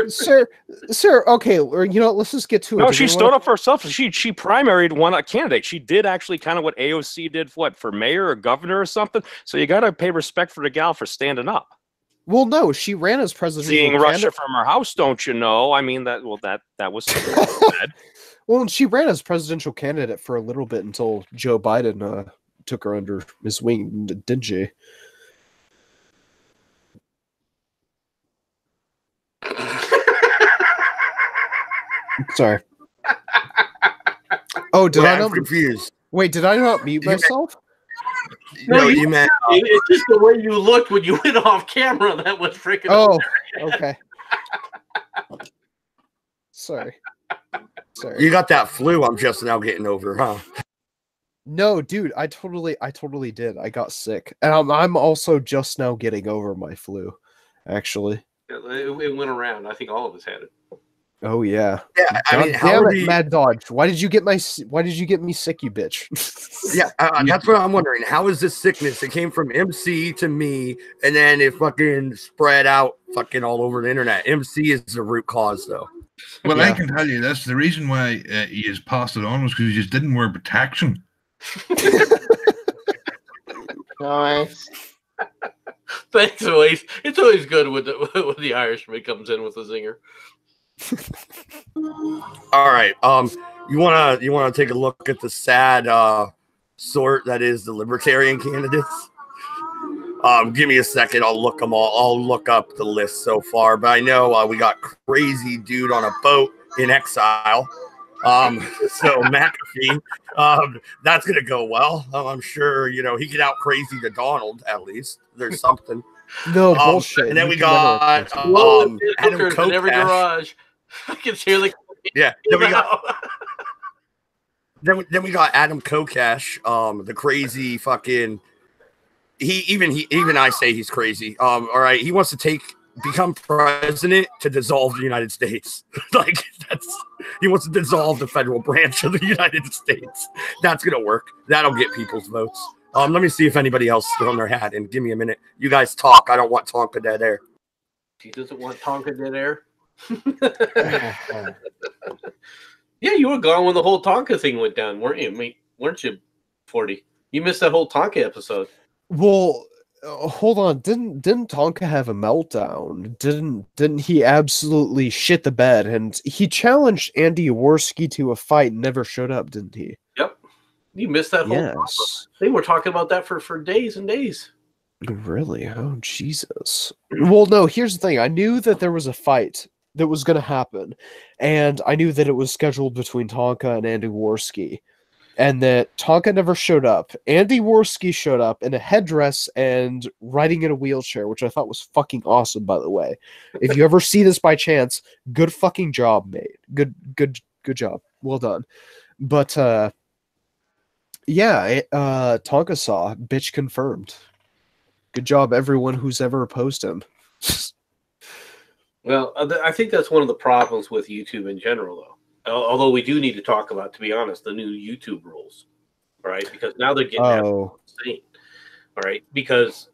Sarah. Okay, or you know, let's just get to it. No, she stood up for herself. She primaried a candidate. She did actually kind of what AOC did. For mayor or governor or something. So you got to pay respect for the gal for standing up. Well, no, she ran as presidential. Seeing Russia from her house, don't you know? I mean that was bad. Well, she ran as presidential candidate for a little bit until Joe Biden took her under his wing, didn't she? Sorry. Oh, did I not? I'm confused. Wait, did I not mute myself? No, you meant. It's just the way you looked when you went off camera that was freaking. Oh, okay. Sorry. You got that flu. I'm just now getting over, huh? No, dude, I totally did. I got sick, and I'm also just now getting over my flu. Actually, it went around. I think all of us had it. Oh yeah. Yeah, I mean, damn it, Mad Dodge. Why did you get me sick, you bitch? Yeah, that's what I'm wondering. How is this sickness? It came from MC to me, and then it fucking spread out fucking all over the internet. MC is the root cause, though. Well, Yeah. I can tell you this. The reason why he has passed it on was because he just didn't wear protection. Nice. Thanks, always. It's always good when the Irishman comes in with a zinger. All right. You wanna take a look at the sad sort that is the Libertarian candidates? Give me a second. I'll look them all. I'll look up the list so far. But I know we got crazy dude on a boat in exile. So McAfee, that's gonna go well. I'm sure he get out crazy to Donald at least. There's something. No bullshit. And then You we can never got approach it. Adam Hookers in every Kokesh. garage. I can hear the Yeah. Then we got Adam Kokesh, the crazy fucking. Even I say he's crazy. All right, he wants to become president to dissolve the United States. Like he wants to dissolve the federal branch of the United States. That's gonna work. That'll get people's votes. Let me see if anybody else is on their hat, and give me a minute. You guys talk. I don't want Tonka dead air. He doesn't want Tonka dead air. Yeah, you were gone when the whole Tonka thing went down, weren't you? Weren't you, 40? You missed that whole Tonka episode. Well, hold on. Didn't Tonka have a meltdown? Didn't he absolutely shit the bed? And he challenged Andy Jaworski to a fight and never showed up, didn't he? Yep. You missed that whole Yes. They were talking about that for days and days. Really? Oh, Jesus. Well, no, here's the thing. I knew that there was a fight that was going to happen, and I knew that it was scheduled between Tonka and Andy Jaworski, and that Tonka never showed up. Andy Jaworski showed up in a headdress and riding in a wheelchair, which I thought was fucking awesome, by the way. If you ever see this by chance, good fucking job, mate. Good job. Well done. But, yeah, Tonka saw. Bitch confirmed. Good job, everyone who's ever opposed him. Well, I think that's one of the problems with YouTube in general, though. Although we do need to talk about, to be honest, the new YouTube rules, right? Because now they're getting insane, all right? Because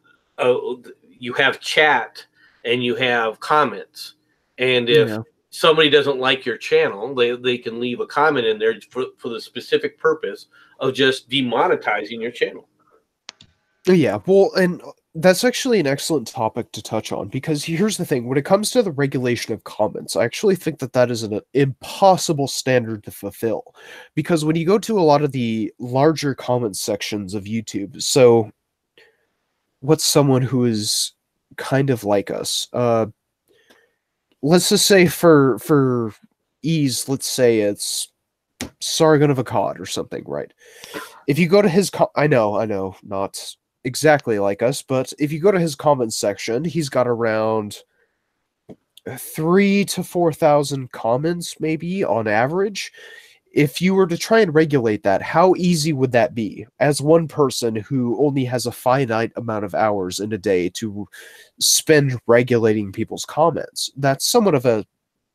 you have chat and you have comments, and if somebody doesn't like your channel, they can leave a comment in there for the specific purpose of just demonetizing your channel. Yeah, well, and that's actually an excellent topic to touch on, because here's the thing. When it comes to the regulation of comments, I actually think that is an impossible standard to fulfill. Because when you go to a lot of the larger comment sections of YouTube, so what's someone who is kind of like us? Let's just say for ease, let's say it's Sargon of Akkad or something, right? If you go to his... I know, not exactly like us, but if you go to his comments section, he's got around 3,000 to 4,000 comments, maybe, on average. If you were to try and regulate that, how easy would that be? As one person who only has a finite amount of hours in a day to spend regulating people's comments, that's somewhat of a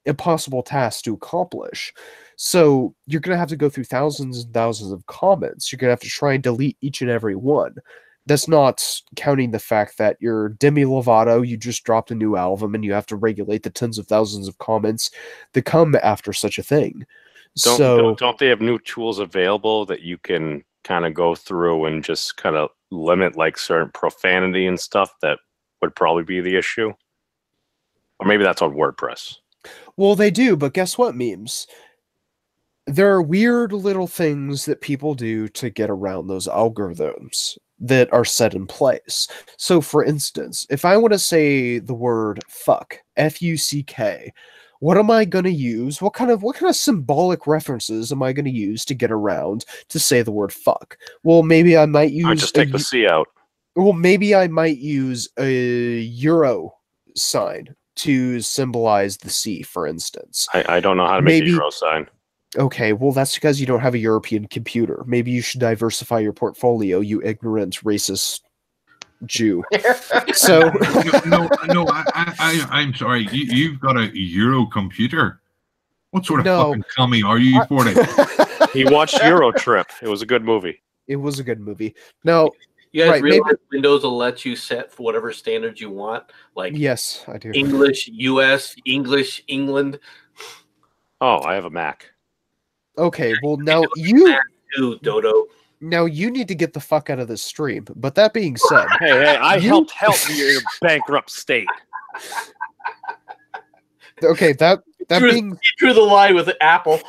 impossible task to accomplish. So you're going to have to go through thousands and thousands of comments. You're going to have to try and delete each and every one. That's not counting the fact that you're Demi Lovato, you just dropped a new album, and you have to regulate the tens of thousands of comments that come after such a thing. Don't they have new tools available that you can kind of go through and just kind of limit like certain profanity and stuff that would probably be the issue? Or maybe that's on WordPress. Well, they do, but guess what, memes? There are weird little things that people do to get around those algorithms that are set in place. So, for instance, if I want to say the word fuck, F-U-C-K, what am I going to use? What kind of symbolic references am I going to use to get around to say the word fuck? Well, maybe I might use... just take the C out. Well, maybe I might use a euro sign to symbolize the C, for instance. I don't know how to make a euro sign. Okay, well, that's because you don't have a European computer. Maybe you should diversify your portfolio, you ignorant, racist Jew. So no, I'm sorry. You've got a Euro computer. What sort of fucking commie are you, 40? He watched Euro Trip. It was a good movie. It was a good movie. No, you guys realize Windows will let you set for whatever standards you want, like yes, I do. English, US, English, England. Oh, I have a Mac. Okay, well now you too, Dodo. Now you need to get the fuck out of this stream. But that being said, hey, I helped your bankrupt state. Okay, that being he drew the line with Apple.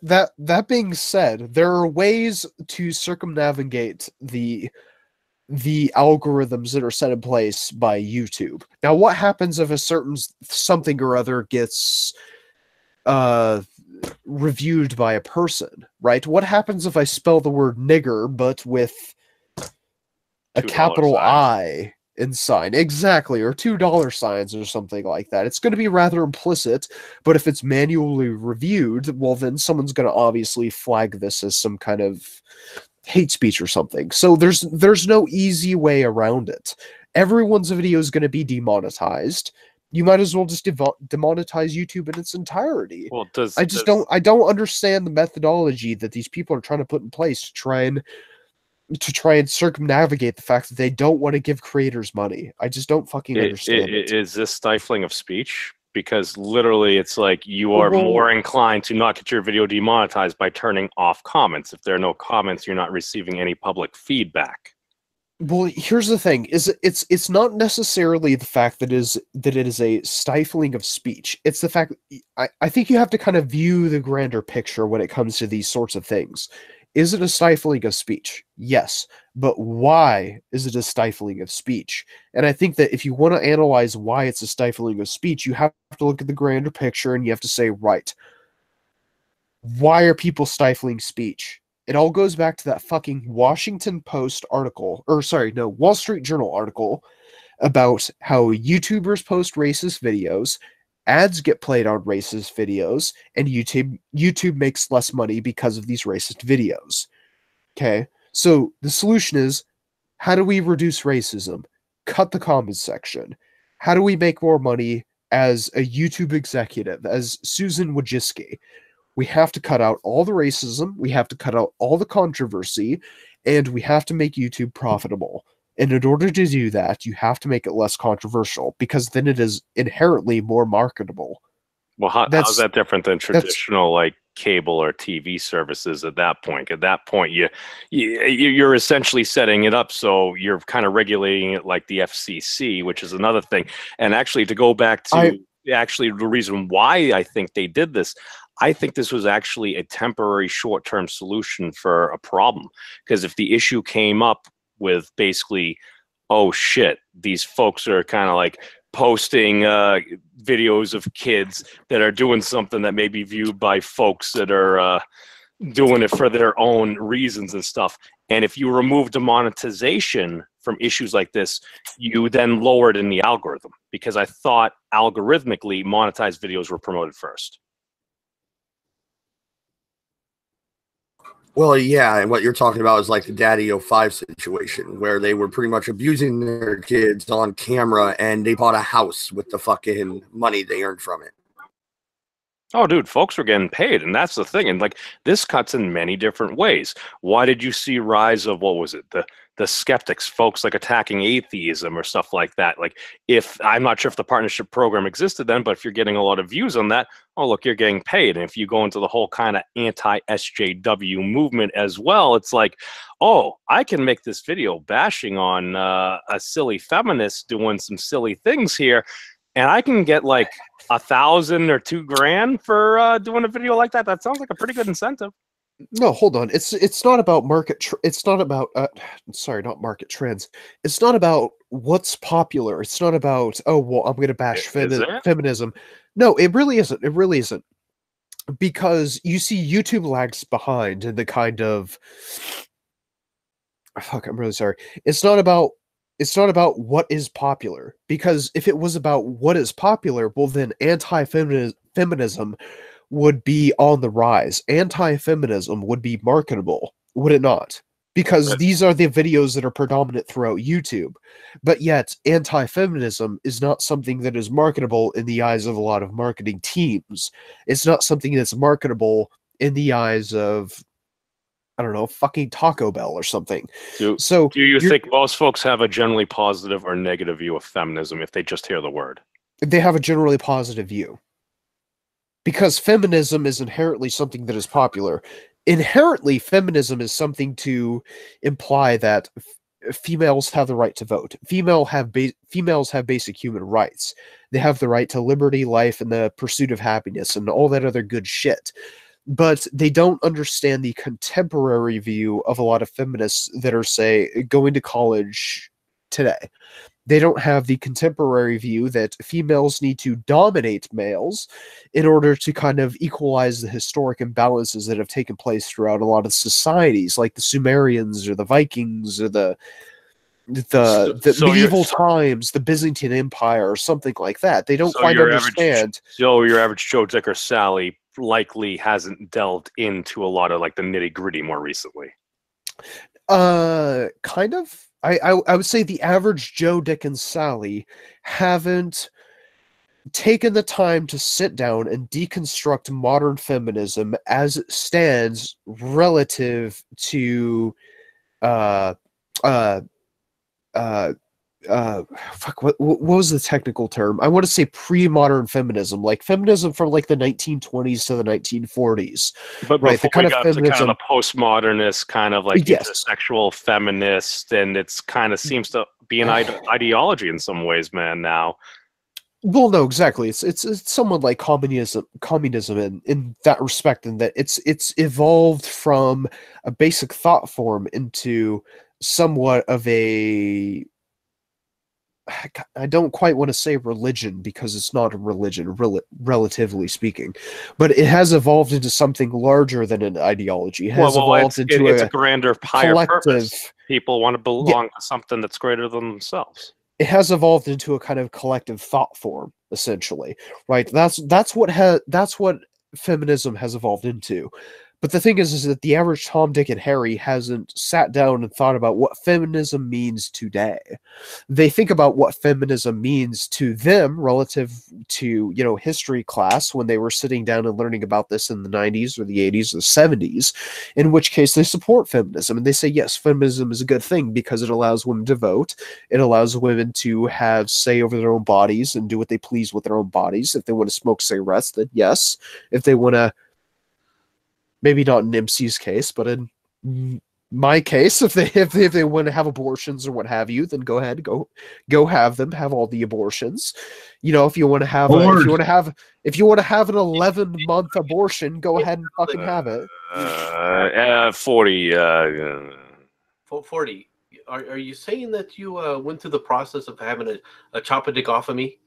that being said, there are ways to circumnavigate the algorithms that are set in place by YouTube. Now, what happens if a certain something or other gets reviewed by a person, right? What happens if I spell the word nigger but with a capital I in sign? Exactly, or $2 signs or something like that. It's going to be rather implicit, but if it's manually reviewed, well, then someone's going to obviously flag this as some kind of hate speech or something. So there's no easy way around it. Everyone's video is going to be demonetized. You might as well just demonetize YouTube in its entirety. Well, I don't understand the methodology that these people are trying to put in place to try and circumnavigate the fact that they don't want to give creators money. I just don't fucking understand it. Is this stifling of speech? Because literally it's like you are more inclined to not get your video demonetized by turning off comments. If there are no comments, you're not receiving any public feedback. Well, here's the thing: it's not necessarily the fact that it is a stifling of speech. It's the fact I think you have to kind of view the grander picture when it comes to these sorts of things. Is it a stifling of speech? Yes, but why is it a stifling of speech? And I think that if you want to analyze why it's a stifling of speech, you have to look at the grander picture and you have to say, right, why are people stifling speech? It all goes back to that fucking Washington Post article, or sorry, no, Wall Street Journal article about how YouTubers post racist videos, ads get played on racist videos, and YouTube makes less money because of these racist videos. Okay? So the solution is, how do we reduce racism? Cut the comments section. How do we make more money as a YouTube executive, as Susan Wojcicki? We have to cut out all the racism, we have to cut out all the controversy, and we have to make YouTube profitable. And in order to do that, you have to make it less controversial, because then it is inherently more marketable. Well, how's that different than traditional like cable or TV services at that point? At that point, you're essentially setting it up so you're kind of regulating it like the FCC, which is another thing. And actually, to go back to actually the reason why I think they did this, I think this was actually a temporary short-term solution for a problem. Because if the issue came up with basically, oh shit, these folks are kind of like posting videos of kids that are doing something that may be viewed by folks that are doing it for their own reasons and stuff. And if you remove demonetization from issues like this, you then lower it in the algorithm. Because I thought algorithmically monetized videos were promoted first. Well, yeah, and what you're talking about is like the Daddy 05 situation, where they were pretty much abusing their kids on camera, and they bought a house with the fucking money they earned from it. Oh, dude, folks were getting paid, and that's the thing. And like this cuts in many different ways. Why did you see rise of, what was it, the skeptics, folks like attacking atheism or stuff like that? Like, if I'm not sure if the partnership program existed then, but if you're getting a lot of views on that, oh look, you're getting paid. And if you go into the whole kind of anti-SJW movement as well, it's like, oh, I can make this video bashing on a silly feminist doing some silly things here, and I can get like 1,000 or $2,000 for doing a video like that. That sounds like a pretty good incentive. No, hold on. It's not about it's not about sorry, not market trends. It's not about what's popular. It's not about, oh well, I'm going to bash feminism. No, it really isn't. It really isn't. Because you see YouTube lags behind in the kind of fuck, I'm really sorry. It's not about what is popular, because if it was about what is popular, well then anti-feminism would be on the rise. Anti-feminism would be marketable, would it not? Because these are the videos that are predominant throughout YouTube. But yet, anti-feminism is not something that is marketable in the eyes of a lot of marketing teams. It's not something that's marketable in the eyes of, I don't know, fucking Taco Bell or something. Do you think most folks have a generally positive or negative view of feminism if they just hear the word? They have a generally positive view. because feminism is inherently something that is popular. Inherently, feminism is something to imply that females have the right to vote. Females have basic human rights. They have the right to liberty, life, and the pursuit of happiness, and all that other good shit. But they don't understand the contemporary view of a lot of feminists that are, say, going to college today. They don't have the contemporary view that females need to dominate males in order to kind of equalize the historic imbalances that have taken place throughout a lot of societies, like the Sumerians or the Vikings or the medieval times, the Byzantine Empire, or something like that. They don't quite understand. Your average Joe, Dick, or Sally likely hasn't delved into a lot of like the nitty gritty more recently. Kind of. I would say the average Joe, Dick, and Sally haven't taken the time to sit down and deconstruct modern feminism as it stands relative to what was the technical term? I want to say pre-modern feminism, like feminism from like the 1920s to the 1940s. But right, before we got to kind of the postmodernist, kind of like yes, intersexual feminist, and it's kind of seems to be an ideology in some ways, man. Now, well, no, exactly. It's somewhat like communism in that respect, in that it's evolved from a basic thought form into somewhat of a, I don't quite want to say religion because it's not a religion, relatively speaking, but it has evolved into something larger than an ideology. It has evolved into a grander, higher collective purpose. People want to belong to something that's greater than themselves. It has evolved into a kind of collective thought form, essentially, right? That's what feminism has evolved into. But the thing is that the average Tom, Dick, and Harry hasn't sat down and thought about what feminism means today. They think about what feminism means to them relative to, history class when they were sitting down and learning about this in the 90s or the 80s or the 70s, in which case they support feminism. And they say, yes, feminism is a good thing because it allows women to vote. It allows women to have say over their own bodies and do what they please with their own bodies. If they want to smoke cigarettes, then yes. If they want to, maybe not in MC's case, but in my case, if they want to have abortions or what have you, then go ahead, go have them, have all the abortions. If you want to have if you want to have an 11-month abortion, go ahead and fucking have it. 40. 40. Are you saying that you went through the process of having a chop a dick off of me?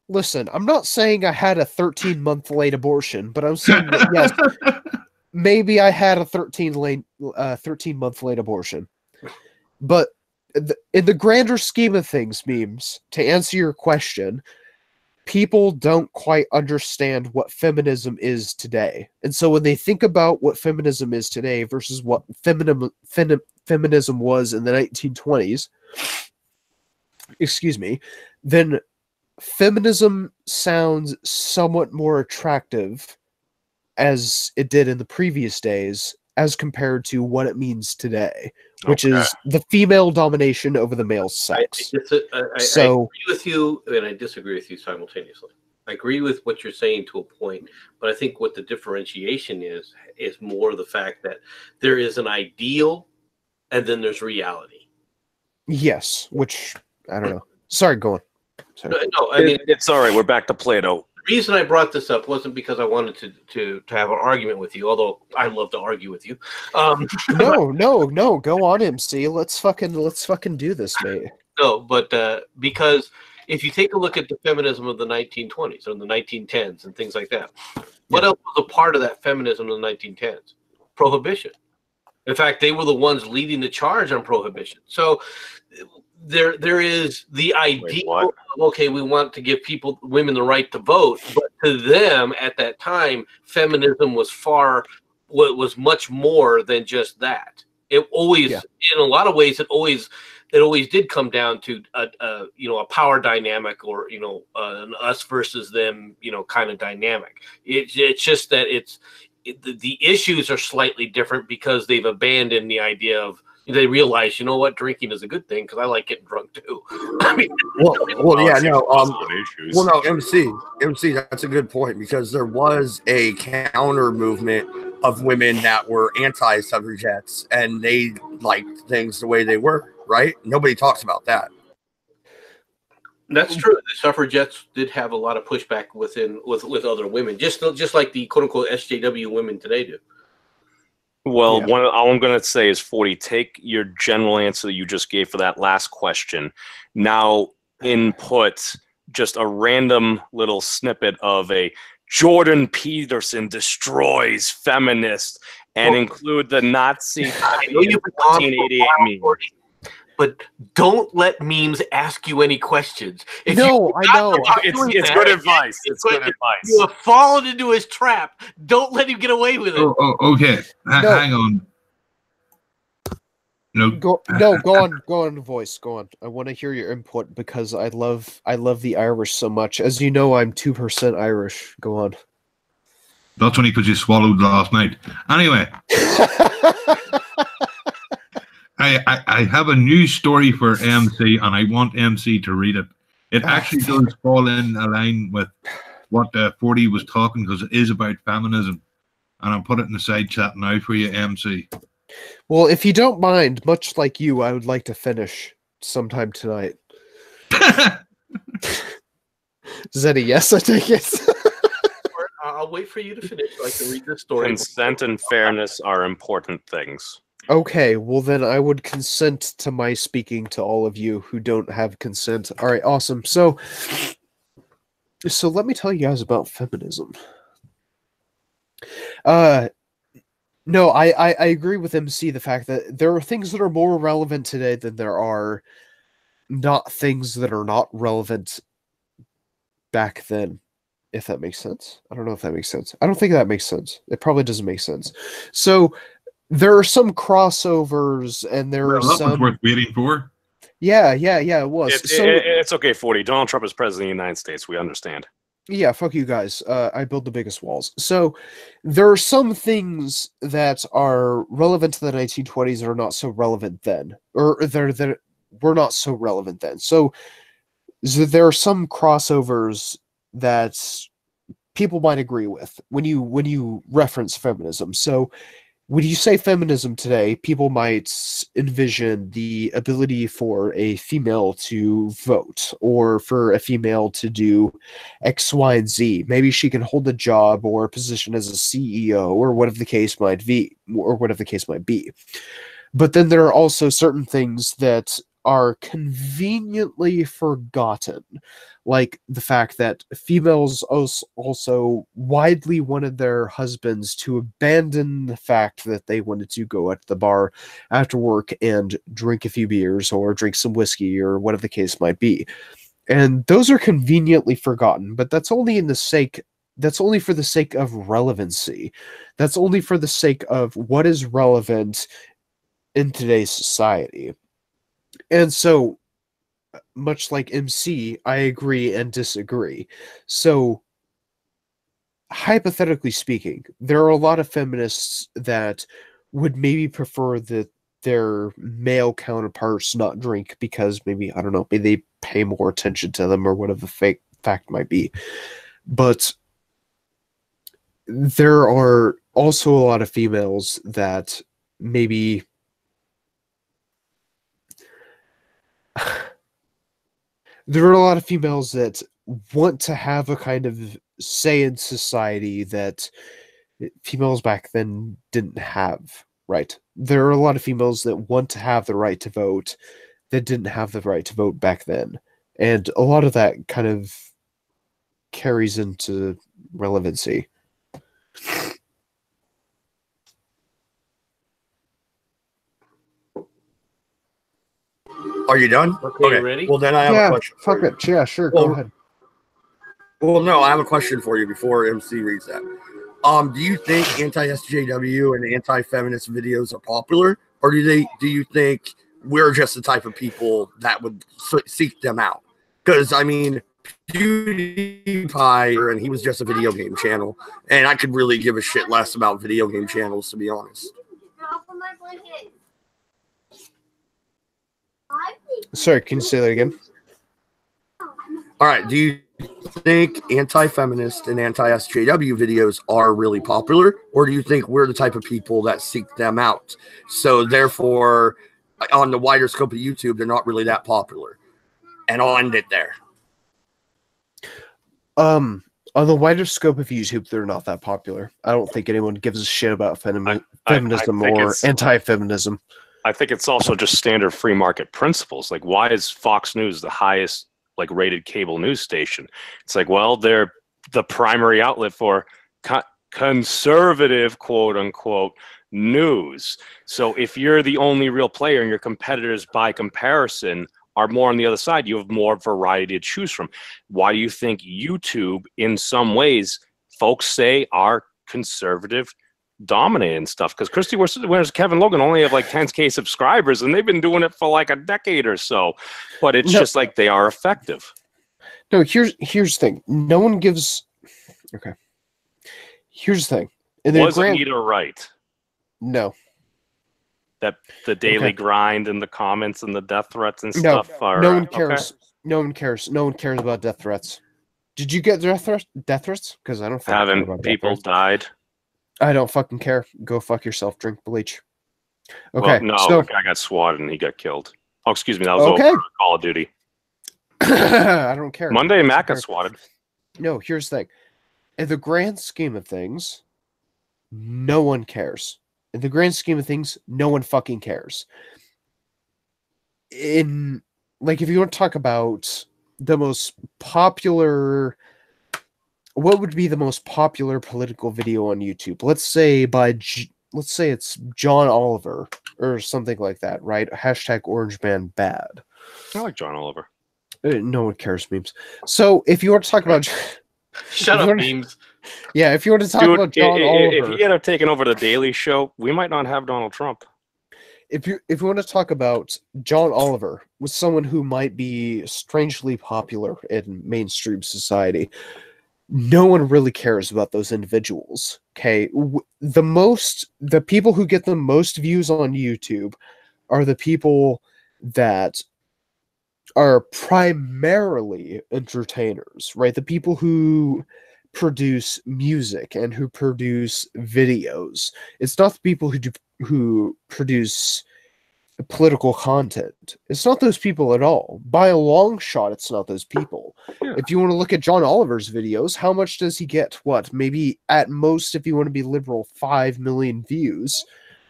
Listen, I'm not saying I had a 13-month late abortion, but I'm saying that yes. Maybe I had a 13-month late abortion. But in the grander scheme of things, memes, to answer your question, people don't quite understand what feminism is today. And so when they think about what feminism is today versus what feminism was in the 1920s, then feminism sounds somewhat more attractive as it did in the previous days as compared to what it means today, which is the female domination over the male sex. I agree with you, and I disagree with you simultaneously. I agree with what you're saying to a point, but I think what the differentiation is more the fact that there is an ideal and then there's reality. Yes, which, I don't know. Sorry, go on. Sorry. No, I mean, it's all right. We're back to Plato. The reason I brought this up wasn't because I wanted to have an argument with you, although I love to argue with you. No, go on, MC. Let's fucking do this, mate. No, but because if you take a look at the feminism of the 1920s or the 1910s and things like that, what else was a part of that feminism in the 1910s? Prohibition. In fact, they were the ones leading the charge on prohibition. So there is the idea of, okay, we want to give women the right to vote, but to them at that time, feminism was much more than just that. It always, in a lot of ways, it always did come down to a power dynamic or an us versus them kind of dynamic. It's just that the issues are slightly different because they've abandoned the idea of they realize, you know what, drinking is a good thing because I like getting drunk too. I mean, yeah, no, issues. well, no, MC, that's a good point because there was a counter movement of women that were anti-suffragettes and they liked things the way they were, right? Nobody talks about that. that's true. The suffragettes did have a lot of pushback with other women, just like the quote unquote SJW women today do. Well, Yeah. all I'm going to say is, 40, take your general answer that you just gave for that last question. Now input just a random little snippet of a Jordan Peterson destroys feminist and include the Nazi I know you've been on for a 1988 while, meme. but don't let memes ask you any questions. If No, you I know. It's good advice. It's good you advice. have fallen into his trap. Don't let him get away with it. Oh, okay. No. Hang on. No. Go on, voice. Go on. I want to hear your input because I love the Irish so much. As you know, I'm 2% Irish. Go on. That's only because you swallowed last night. Anyway, I have a news story for MC, and I want MC to read it. It actually does fall in line with what 40 was talking, because it is about feminism. And I'll put it in the side chat now for you, MC. Well, if you don't mind, much like you, I would like to finish sometime tonight. Is that a yes? I take it. I'll wait for you to finish so I can read this story. Consent and fairness are important things. Okay, well then I would consent to my speaking to all of you who don't have consent. All right, awesome. So let me tell you guys about feminism. No, I agree with MC, the fact that there are things that are more relevant today than there are not things that are not relevant back then, if that makes sense. I don't know if that makes sense. I don't think that makes sense. It probably doesn't make sense. So there are some crossovers, and there are That was some... worth waiting for. Yeah, it was. It's okay, 40. Donald Trump is president of the United States. We understand. Yeah, fuck you guys. I build the biggest walls. So there are some things that are relevant to the 1920s that are not so relevant then. Or that were not so relevant then. So there are some crossovers that people might agree with when you reference feminism. So when you say feminism today, people might envision the ability for a female to vote, or for a female to do X, Y, and Z. Maybe she can hold a job or a position as a CEO, or whatever the case might be, But then there are also certain things that are conveniently forgotten, like the fact that females also widely wanted their husbands to abandon the fact that they wanted to go at the bar after work and drink a few beers or drink some whiskey or whatever the case might be. And those are conveniently forgotten, but that's only for the sake of relevancy. That's only for the sake of what is relevant in today's society. And so, much like MC, I agree and disagree. So, hypothetically speaking, there are a lot of feminists that would maybe prefer that their male counterparts not drink because maybe, I don't know, maybe they pay more attention to them or whatever the fact might be. But there are also a lot of females that maybe... There are a lot of females that want to have a kind of say in society that females back then didn't have, right? There are a lot of females that want to have the right to vote that didn't have the right to vote back then. And a lot of that kind of carries into relevancy. Are you done? Okay, ready? Well, then I have a question. Fuck it. Yeah, sure. Go ahead. Well, no, I have a question for you before MC reads that. Do you think anti-SJW and anti-feminist videos are popular, or do you think we're just the type of people that would seek them out? Because I mean, PewDiePie, and he was just a video game channel, and I could really give a shit less about video game channels, to be honest. Sorry, can you say that again? All right. Do you think anti-feminist and anti-SJW videos are really popular, or do you think we're the type of people that seek them out? So therefore, on the wider scope of YouTube, they're not really that popular. And I'll end it there. On the wider scope of YouTube, they're not that popular. I don't think anyone gives a shit about feminism or anti-feminism. I think it's also just standard free market principles. Like, why is Fox News the highest like rated cable news station? It's like, well, they're the primary outlet for conservative, quote unquote, news. So if you're the only real player and your competitors by comparison are more on the other side, you have more variety to choose from. Why do you think YouTube, in some ways, folks say are conservative dominated and stuff? Because Christy Winners, Kevin Logan only have like 10K subscribers, and they've been doing it for like a decade or so. But it's just like they are effective. No, here's the thing. No one gives. Okay. Here's the thing. Was Anita right? No. That the daily grind and the comments and the death threats and No, stuff are. no one cares. Okay. No one cares. No one cares about death threats. Did you get death threats? Because I don't. Haven't people died? I don't fucking care. Go fuck yourself. Drink bleach. Okay. Well, no, so, the guy got swatted and he got killed. Oh, excuse me. That was over Call of Duty. I don't care. Monday, Matt got swatted. No, here's the thing. In the grand scheme of things, no one cares. In the grand scheme of things, no one fucking cares. In like, if you want to talk about the most popular, what would be the most popular political video on YouTube? Let's say let's say it's John Oliver or something like that, right? Hashtag #OrangeManBad. I like John Oliver. No one cares memes. So if you want to talk about, shut up memes. Yeah, if you want to talk about John Oliver, if he had have taken over the Daily Show, we might not have Donald Trump. If you want to talk about John Oliver with someone who might be strangely popular in mainstream society, no one really cares about those individuals. Okay, the people who get the most views on YouTube are the people that are primarily entertainers, right? The people who produce music and who produce videos. It's not the people who produce political content. It's not those people at all. By a long shot, it's not those people. Yeah. If you want to look at John Oliver's videos, how much does he get? What? Maybe at most, if you want to be liberal, 5 million views.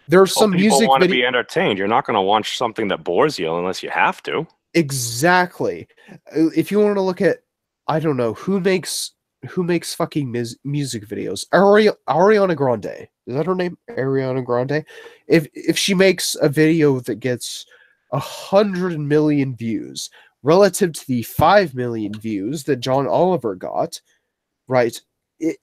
There are some people music want to be entertained. You're not going to watch something that bores you unless you have to. Exactly. If you want to look at, I don't know, who makes fucking music videos? Ariana Grande. Is that her name? Ariana Grande? If she makes a video that gets 100 million views relative to the 5 million views that John Oliver got, right?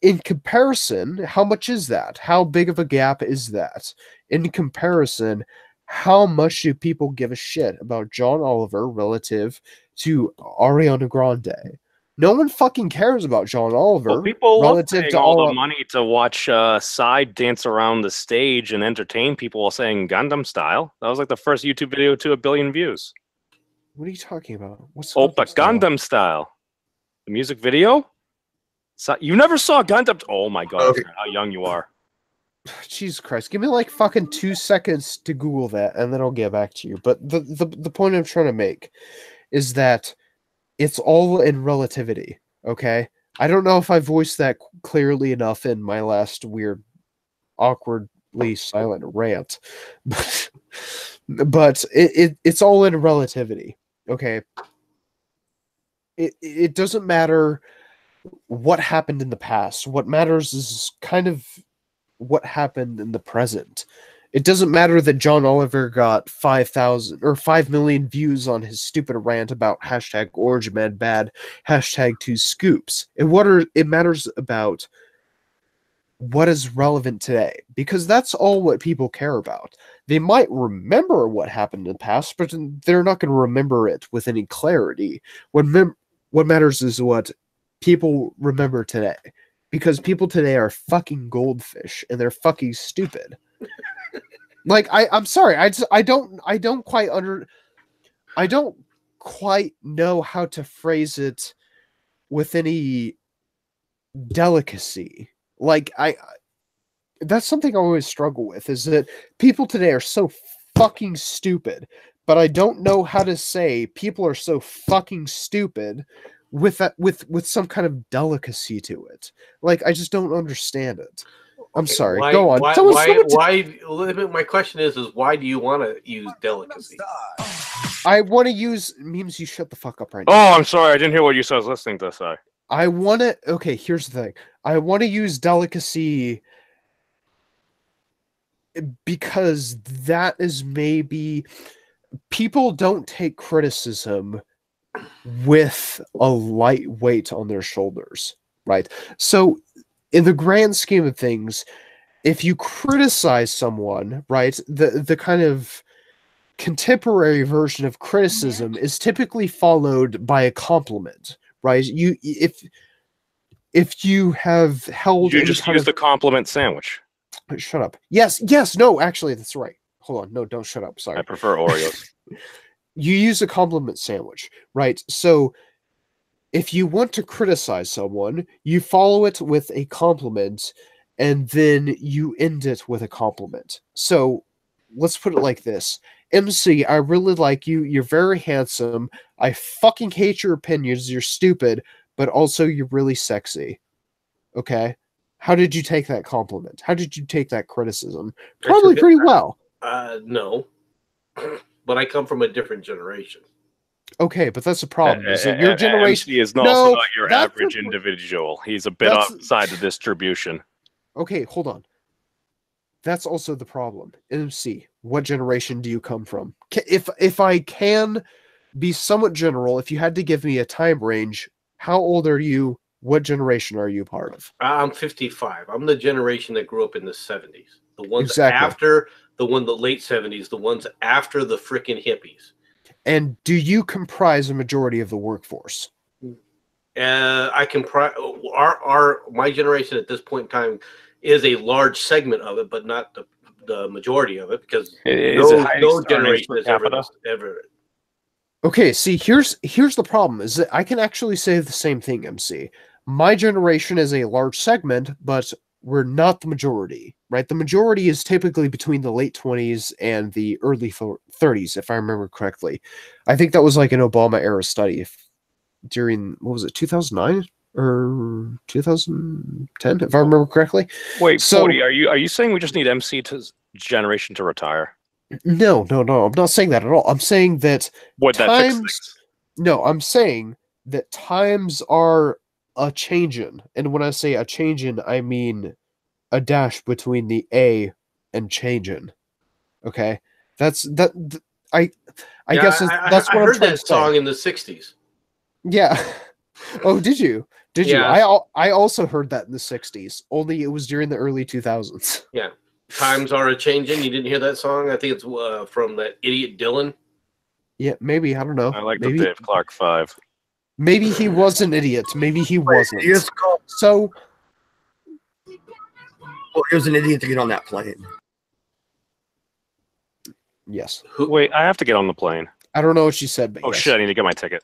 In comparison, how much is that? How big of a gap is that? In comparison, how much do people give a shit about John Oliver relative to Ariana Grande? No one fucking cares about John Oliver. Well, people love paying all the money to watch Side dance around the stage and entertain people while saying Gundam Style. That was like the first YouTube video to 1 billion views. What are you talking about? What's Gundam Style? The music video? So, you never saw Gundam? Oh my god, okay. How young you are. Jesus Christ. Give me like fucking 2 seconds to Google that and then I'll get back to you. But the point I'm trying to make is that it's all in relativity, okay? I don't know if I voiced that clearly enough in my last weird, awkwardly silent rant, but it's all in relativity, okay? It doesn't matter what happened in the past. What matters is kind of what happened in the present. It doesn't matter that John Oliver got 5,000 or 5 million views on his stupid rant about hashtag #OrangeManBad, hashtag 2 scoops. It matters about what is relevant today, because that's all what people care about. They might remember what happened in the past, but they're not going to remember it with any clarity. What matters is what people remember today, because people today are fucking goldfish and they're fucking stupid. Like I'm sorry, I don't quite know how to phrase it with any delicacy. Like that's something I always struggle with, is that people today are so fucking stupid, but I don't know how to say people are so fucking stupid with that, with some kind of delicacy to it. Like, I just don't understand it. I'm sorry. Go on. My question is why do you want to use delicacy? I want to use memes. You shut the fuck up right Oh, now. I'm sorry. I didn't hear what you said. I was listening to. Sorry. I want to. Okay, here's the thing. I want to use delicacy because that is maybe people don't take criticism with a light weight on their shoulders, right? So, in the grand scheme of things, if you criticize someone, right, the kind of contemporary version of criticism is typically followed by a compliment, right? If you have held, You just use the compliment sandwich. Shut up. Yes, no, actually, that's right. Hold on, no, don't shut up. Sorry. I prefer Oreos. You use a compliment sandwich, right? So if you want to criticize someone, you follow it with a compliment, and then you end it with a compliment. So let's put it like this. MC, I really like you. You're very handsome. I fucking hate your opinions. You're stupid, but also you're really sexy. Okay? How did you take that compliment? How did you take that criticism? Probably pretty well. No. But I come from a different generation. Okay, but that's a problem. Is that your generation MC is also not your average individual. He's a bit outside the distribution. Okay, hold on. That's also the problem. MC, what generation do you come from? If I can be somewhat general, if you had to give me a time range, how old are you? What generation are you part of? I'm 55. I'm the generation that grew up in the 70s. The ones Exactly. after the late 70s, the ones after the frickin' hippies. And do you comprise a majority of the workforce? I can my generation at this point in time is a large segment of it, but not the majority of it, because no generation is ever. Okay, see, here's the problem, is that I can actually say the same thing, MC. My generation is a large segment, but we're not the majority, right? The majority is typically between the late 20s and the early 30s, if I remember correctly. I think that was like an Obama era study during, what was it, 2009 or 2010, if I remember correctly. Wait, so 40, are you saying we just need MC generation to retire? No, I'm not saying that at all. I'm saying that I'm saying that times are a changin', and when I say a changin', I mean a dash between the A and changin'. Okay, I guess that's what I I'm heard trying that to song say. in the 60s. Yeah. Oh, did you? Did you? Yeah. I also heard that in the 60s. Only it was during the early 2000s. Yeah. Times are a changing. You didn't hear that song? I think it's from that idiot Dylan. Yeah, maybe. I don't know. I like maybe, the Dave Clark 5. Maybe he was an idiot. Maybe he wasn't. So, well, he was an idiot to get on that plane. Yes. Wait, I have to get on the plane. I don't know what she said, but yes. Shit, I need to get my ticket.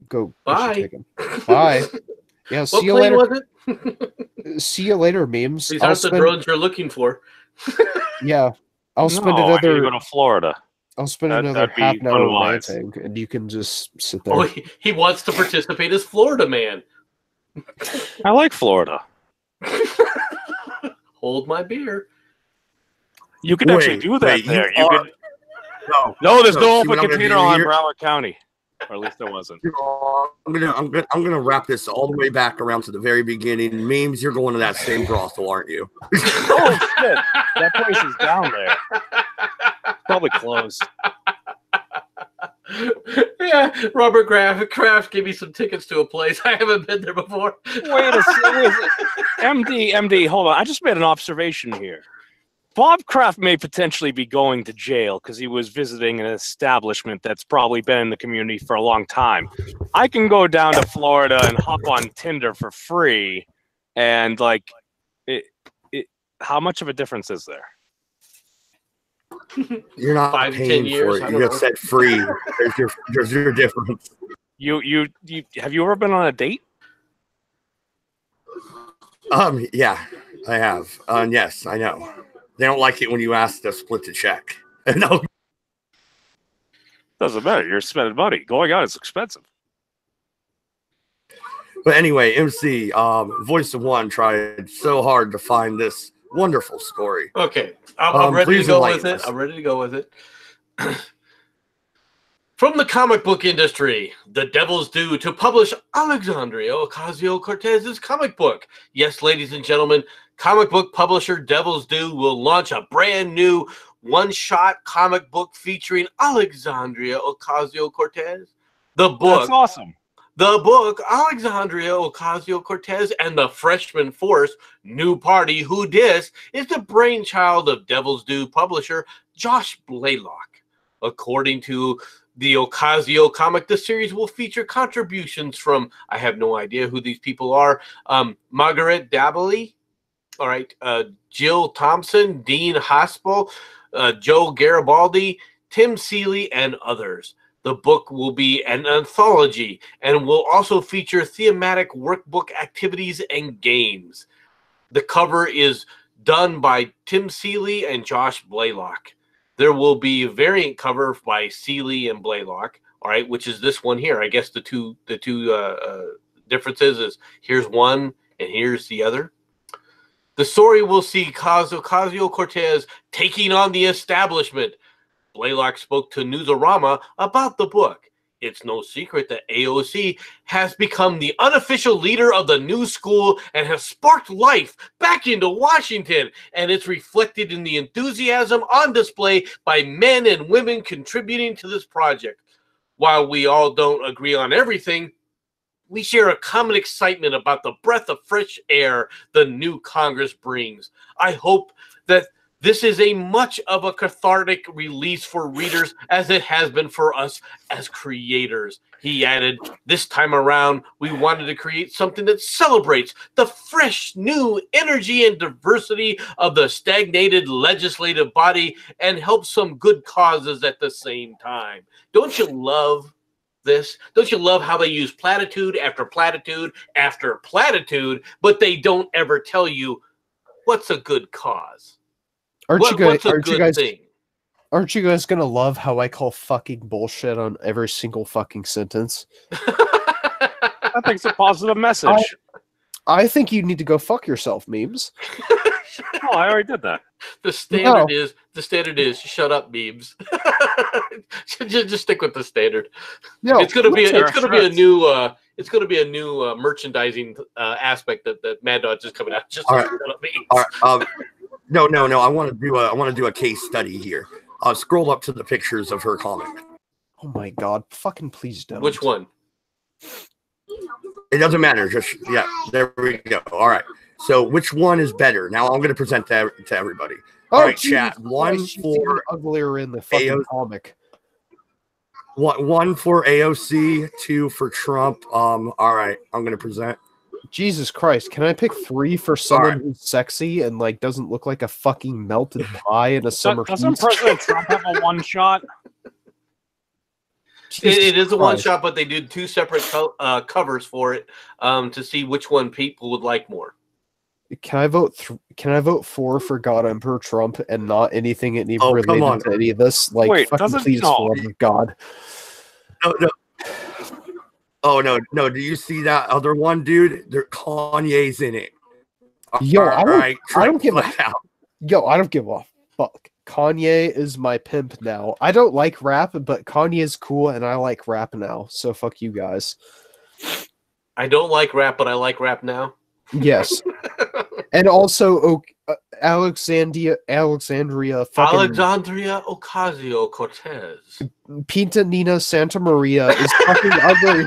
Go. Bye. Bye. Yeah, what see you plane later. Was it? See you later, memes. These aren't the drones you're looking for. Yeah. I'll spend I need to another. go to Florida. I'll spend another half an hour ranting, and you can just sit there. Oh, he wants to participate as Florida man. I like Florida. Hold my beer. You could actually do that there. You could. No, there's no open container on Broward County, or at least there wasn't. I'm gonna wrap this all the way back around to the very beginning. Memes, you're going to that same brothel, aren't you? Oh shit! That place is down there. Probably closed. Yeah, Robert Kraft gave me some tickets to a place. I haven't been there before. Wait a second. MD, hold on. I just made an observation here. Bob Kraft may potentially be going to jail because he was visiting an establishment that's probably been in the community for a long time. I can go down to Florida and hop on Tinder for free, and like, how much of a difference is there? You're not 5 to 10 paying years. for it. You just said free. There's your difference. You have you ever been on a date? Yeah, I have. Yes, I know. They don't like it when you ask to split the check. No. Doesn't matter. You're spending money. Going out is expensive. But anyway, MC, Voice of One tried so hard to find this wonderful story. Okay, I'm ready to go with it. Us. I'm ready to go with it. From the comic book industry, the Devil's Due to publish Alexandria Ocasio-Cortez's comic book. Yes, ladies and gentlemen, comic book publisher Devil's Due will launch a brand new one-shot comic book featuring Alexandria Ocasio-Cortez. The book. That's awesome. The book, Alexandria Ocasio-Cortez and the Freshman Force, New Party, Who Dis, is the brainchild of Devil's Due publisher Josh Blaylock. According to the Ocasio comic, the series will feature contributions from, I have no idea who these people are, Margaret Dabley, all right, Jill Thompson, Dean Haspel, Joe Garibaldi, Tim Seeley, and others. The book will be an anthology and will also feature thematic workbook activities and games. The cover is done by Tim Seeley and Josh Blaylock. There will be a variant cover by Seeley and Blaylock, all right, which is this one here. I guess the two differences is here's one and here's the other. The story will see Ocasio-Cortez taking on the establishment. Blaylock spoke to Newsarama about the book. It's no secret that AOC has become the unofficial leader of the new school and has sparked life back into Washington, and it's reflected in the enthusiasm on display by men and women contributing to this project. While we all don't agree on everything, we share a common excitement about the breath of fresh air the new Congress brings. I hope that this is a much of a cathartic release for readers as it has been for us as creators. He added, this time around, we wanted to create something that celebrates the fresh, new energy and diversity of the stagnated legislative body and helps some good causes at the same time. Don't you love this? Don't you love how they use platitude after platitude after platitude, but they don't ever tell you what's a good cause? Aren't you guys gonna love how I call fucking bullshit on every single fucking sentence? I think it's a positive message. I think you need to go fuck yourself, memes. Oh, I already did that. The standard is shut up, memes. just stick with the standard. No, it's gonna be a new merchandising aspect that MADD is coming out. Just shut up, memes. All right. No. I want to do a case study here. Scroll up to the pictures of her comic. Oh my god! Fucking please don't. Which one? It doesn't matter. Just there we go. All right. So which one is better? Now I'm going to present to everybody. All right, chat. One for uglier in the fucking comic. One for AOC, two for Trump. All right, I'm going to present. Jesus Christ, can I pick 3 for someone who's sexy and like doesn't look like a fucking melted pie in a summer heat? Doesn't President Trump have a one shot? It is a one shot, but they did 2 separate covers for it to see which one people would like more. Can I vote? Can I vote 4 for God Emperor Trump and not anything related to any of this? Like, wait, fucking please, for God. No. Oh no! Do you see that other one, dude? Kanye's in it. Yo, I don't give a fuck. Kanye is my pimp now. I don't like rap, but Kanye's cool, and I like rap now. So fuck you guys. I don't like rap, but I like rap now. Yes, and also Alexandria Ocasio-Cortez. Pinta Nina Santa Maria is fucking ugly.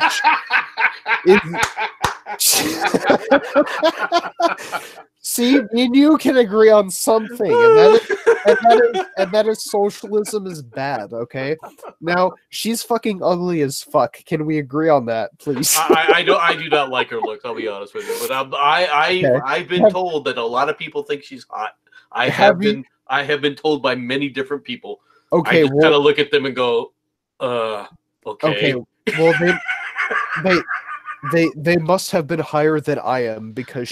See, me and you can agree on something, and that is socialism is bad. Okay, now she's fucking ugly as fuck. Can we agree on that, please? I do not like her looks. I'll be honest with you, but I've been told that a lot of people think she's hot. I have been I have been told by many different people. Okay, I just kind of look at them and go, okay. Okay, well they must have been higher than I am because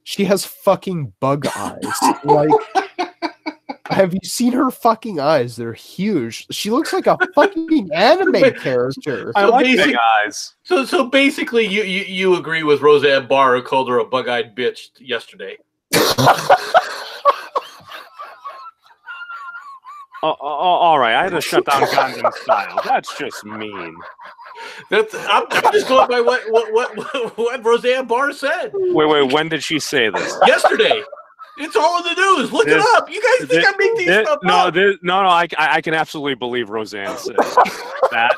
she has fucking bug eyes. Like, have you seen her fucking eyes? They're huge. She looks like a fucking anime character. I like big eyes. So basically, you agree with Roseanne Barr, who called her a bug-eyed bitch yesterday. All right, I had to shut down Gangnam Style. That's just mean. I'm just going by what Roseanne Barr said. Wait, when did she say this? Yesterday. It's all in the news. Look it up. You guys think I make these stuff up? No. I can absolutely believe Roseanne said that,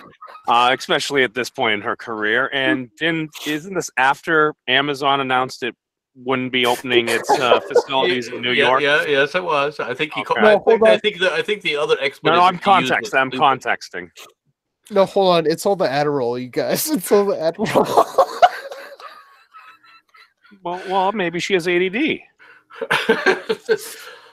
especially at this point in her career. And isn't this after Amazon announced it wouldn't be opening its facilities in New York? Yes, it was. I think he. Okay. I think the other explanation. No, I'm contexting. No, hold on. It's all the Adderall, you guys. It's all the Adderall. well, maybe she has ADD.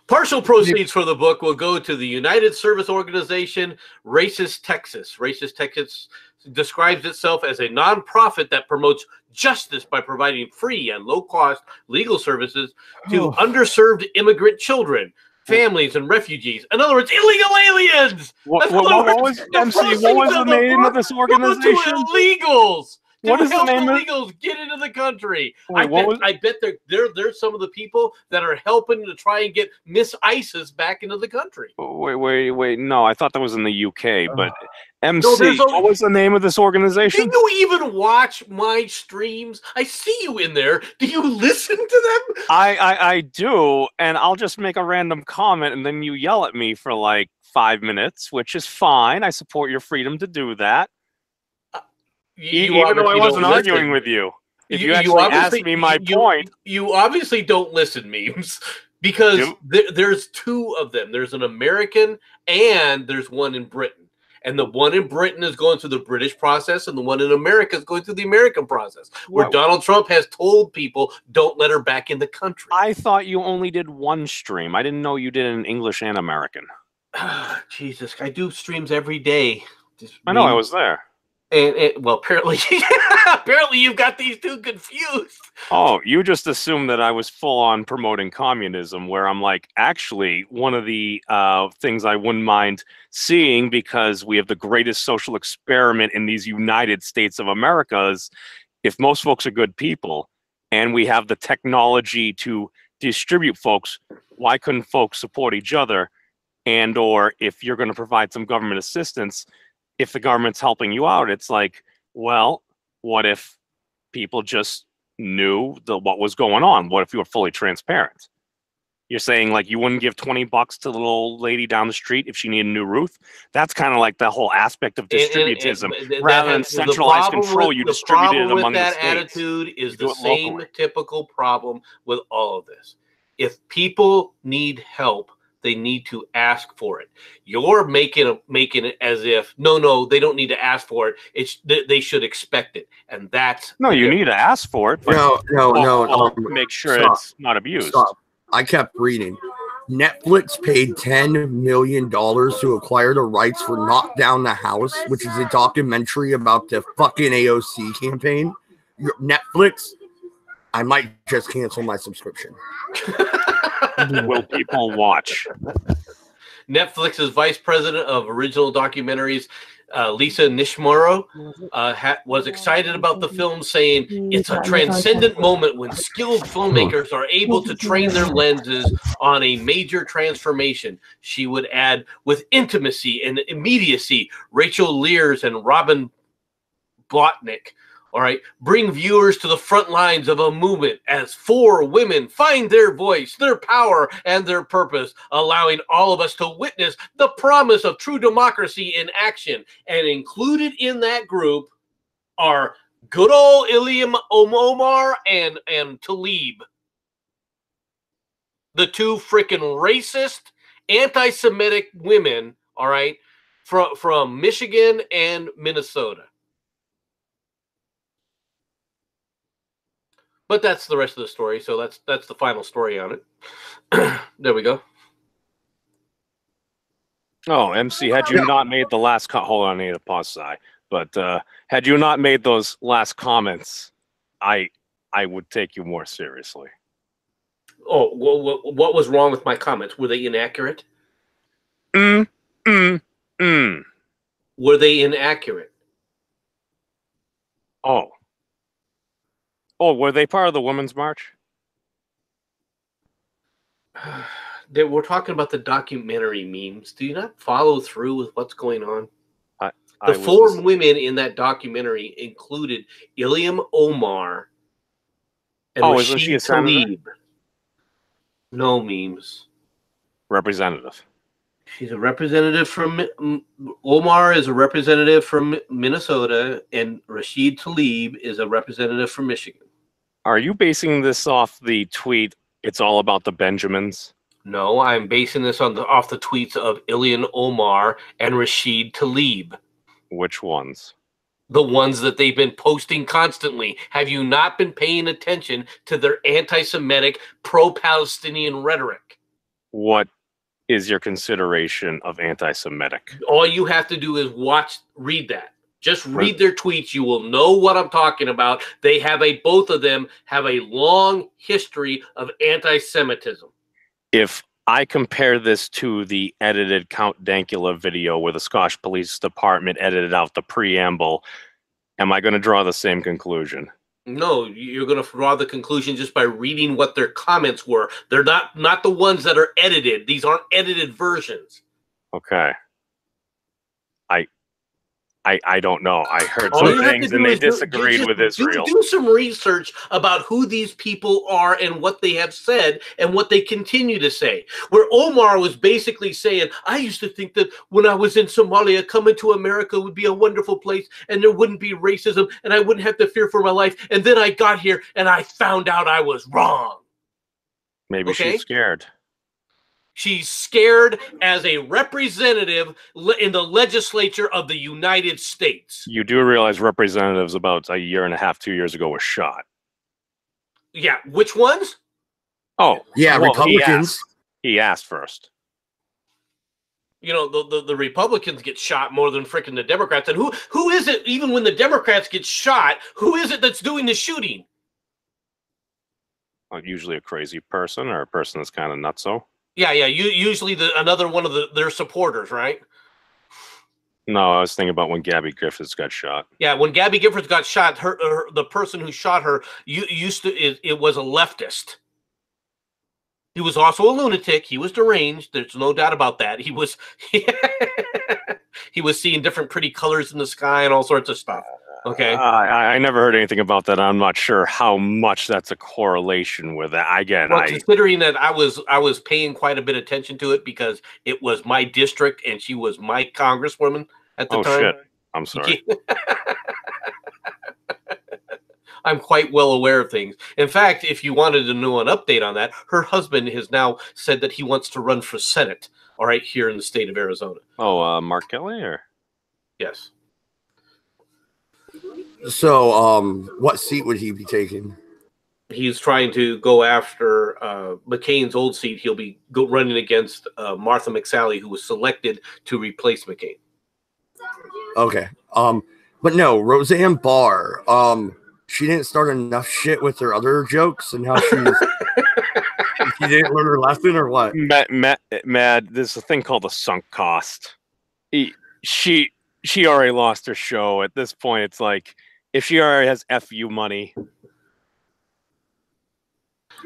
Partial proceeds for the book will go to the United Service Organization Racist Texas. Racist Texas describes itself as a nonprofit that promotes justice by providing free and low-cost legal services to underserved immigrant children, families, and refugees. In other words, illegal aliens. What was the name of this organization? Illegals. What is the name of illegals get into the country? Wait, I bet they're some of the people that are helping to try and get Miss ISIS back into the country. Wait. No, I thought that was in the UK, but MC. What was the name of this organization? Do you even watch my streams? I see you in there. Do you listen to them? I do, and I'll just make a random comment, and then you yell at me for like 5 minutes, which is fine. I support your freedom to do that. Even though I wasn't arguing with you. If you actually asked me my point. You obviously don't listen, memes, because there's two of them. There's an American and there's one in Britain. And the one in Britain is going through the British process, and the one in America is going through the American process, where Donald Trump has told people, don't let her back in the country. I thought you only did one stream. I didn't know you did it in English and American. Jesus, I do streams every day. I know, I was there. And well, apparently you've got these two confused. Oh, you just assumed that I was full on promoting communism, where I'm like, actually, one of the things I wouldn't mind seeing, because we have the greatest social experiment in these United States of America, is if most folks are good people and we have the technology to distribute folks, why couldn't folks support each other? And or if you're going to provide some government assistance, if the government's helping you out, it's like, well, what if people just knew what was going on? What if you were fully transparent? You're saying like you wouldn't give $20 to the little old lady down the street if she needed a new roof? That's kind of like the whole aspect of distributism. Rather than centralized control, you distribute it among the states. The problem with that attitude is the same typical problem with all of this. If people need help, they need to ask for it. You're making it as if no, they don't need to ask for it. They should expect it, and that's you need to ask for it. But no. Make sure it's not abused. Stop. I kept reading. Netflix paid $10 million to acquire the rights for Knock Down the House, which is a documentary about the fucking AOC campaign. Netflix, I might just cancel my subscription. Will people watch? Netflix's vice president of original documentaries, Lisa Nishimuro, was excited about the film, saying it's a transcendent moment when skilled filmmakers are able to train their lenses on a major transformation. She would add, with intimacy and immediacy, Rachel Lears and Robin Blotnick, all right, bring viewers to the front lines of a movement as 4 women find their voice, their power, and their purpose, allowing all of us to witness the promise of true democracy in action. And included in that group are good old Ilham Omar and Tlaib. The two freaking racist, anti-Semitic women, all right, from Michigan and Minnesota. But that's the rest of the story. So that's the final story on it. There we go. Oh, MC, had you not made the last hold on, I need to pause, Sai. But had you not made those last comments, I would take you more seriously. Oh, what was wrong with my comments? Were they inaccurate? Were they inaccurate? Oh. Oh, were they part of the Women's March? We're talking about the documentary memes. Do you not follow through with what's going on? The four women in that documentary included Ilham Omar and isn't she a Rashid senator? Tlaib. No memes. Representative. She's a representative from Omar is a representative from Minnesota, and Rashid Tlaib is a representative from Michigan. Are you basing this off the tweet, "It's all about the Benjamins"? No, I'm basing this off the tweets of Ilhan Omar and Rashid Tlaib. Which ones? The ones that they've been posting constantly. Have you not been paying attention to their anti-Semitic, pro-Palestinian rhetoric? What is your consideration of anti-Semitic? All you have to do is read that. Just read their tweets. You will know what I'm talking about. Both of them have a long history of anti-Semitism. If I compare this to the edited Count Dankula video where the Scottish Police Department edited out the preamble, am I going to draw the same conclusion? No, you're going to draw the conclusion just by reading what their comments were. They're not the ones that are edited. These aren't edited versions. Okay. I don't know. I heard some things and they disagreed with Israel. Do some research about who these people are and what they have said and what they continue to say. Where Omar was basically saying, I used to think that when I was in Somalia, coming to America would be a wonderful place and there wouldn't be racism and I wouldn't have to fear for my life. And then I got here and I found out I was wrong. Maybe she's scared. She's scared as a representative in the legislature of the United States. You do realize representatives about a year and a half, 2 years ago were shot. Yeah, which ones? Oh, yeah, well, Republicans. He asked first. You know, the Republicans get shot more than freaking the Democrats. And who is it, even when the Democrats get shot, who is it that's doing the shooting? Usually a crazy person or a person that's kind of nutso. Yeah. Usually another one of their supporters, right? No, I was thinking about when Gabby Giffords got shot. Yeah, when Gabby Giffords got shot, the person who shot her it was a leftist. He was also a lunatic. He was deranged. There's no doubt about that. He was he was seeing different pretty colors in the sky and all sorts of stuff. Okay. I never heard anything about that. I'm not sure how much that's a correlation with that. Again, considering that I was paying quite a bit of attention to it because it was my district and she was my congresswoman at the time. Oh shit! I'm sorry. I'm quite well aware of things. In fact, if you wanted to know an update on that, her husband has now said that he wants to run for Senate. All right, here in the state of Arizona. Oh, Mark Kelly, or yes. So, what seat would he be taking? He's trying to go after McCain's old seat. He'll be running against Martha McSally, who was selected to replace McCain. Okay. But no, Roseanne Barr. She didn't start enough shit with her other jokes, and how she didn't learn her lesson, or what? Mad, there's a thing called a sunk cost. She already lost her show. At this point, it's like, if she already has FU money.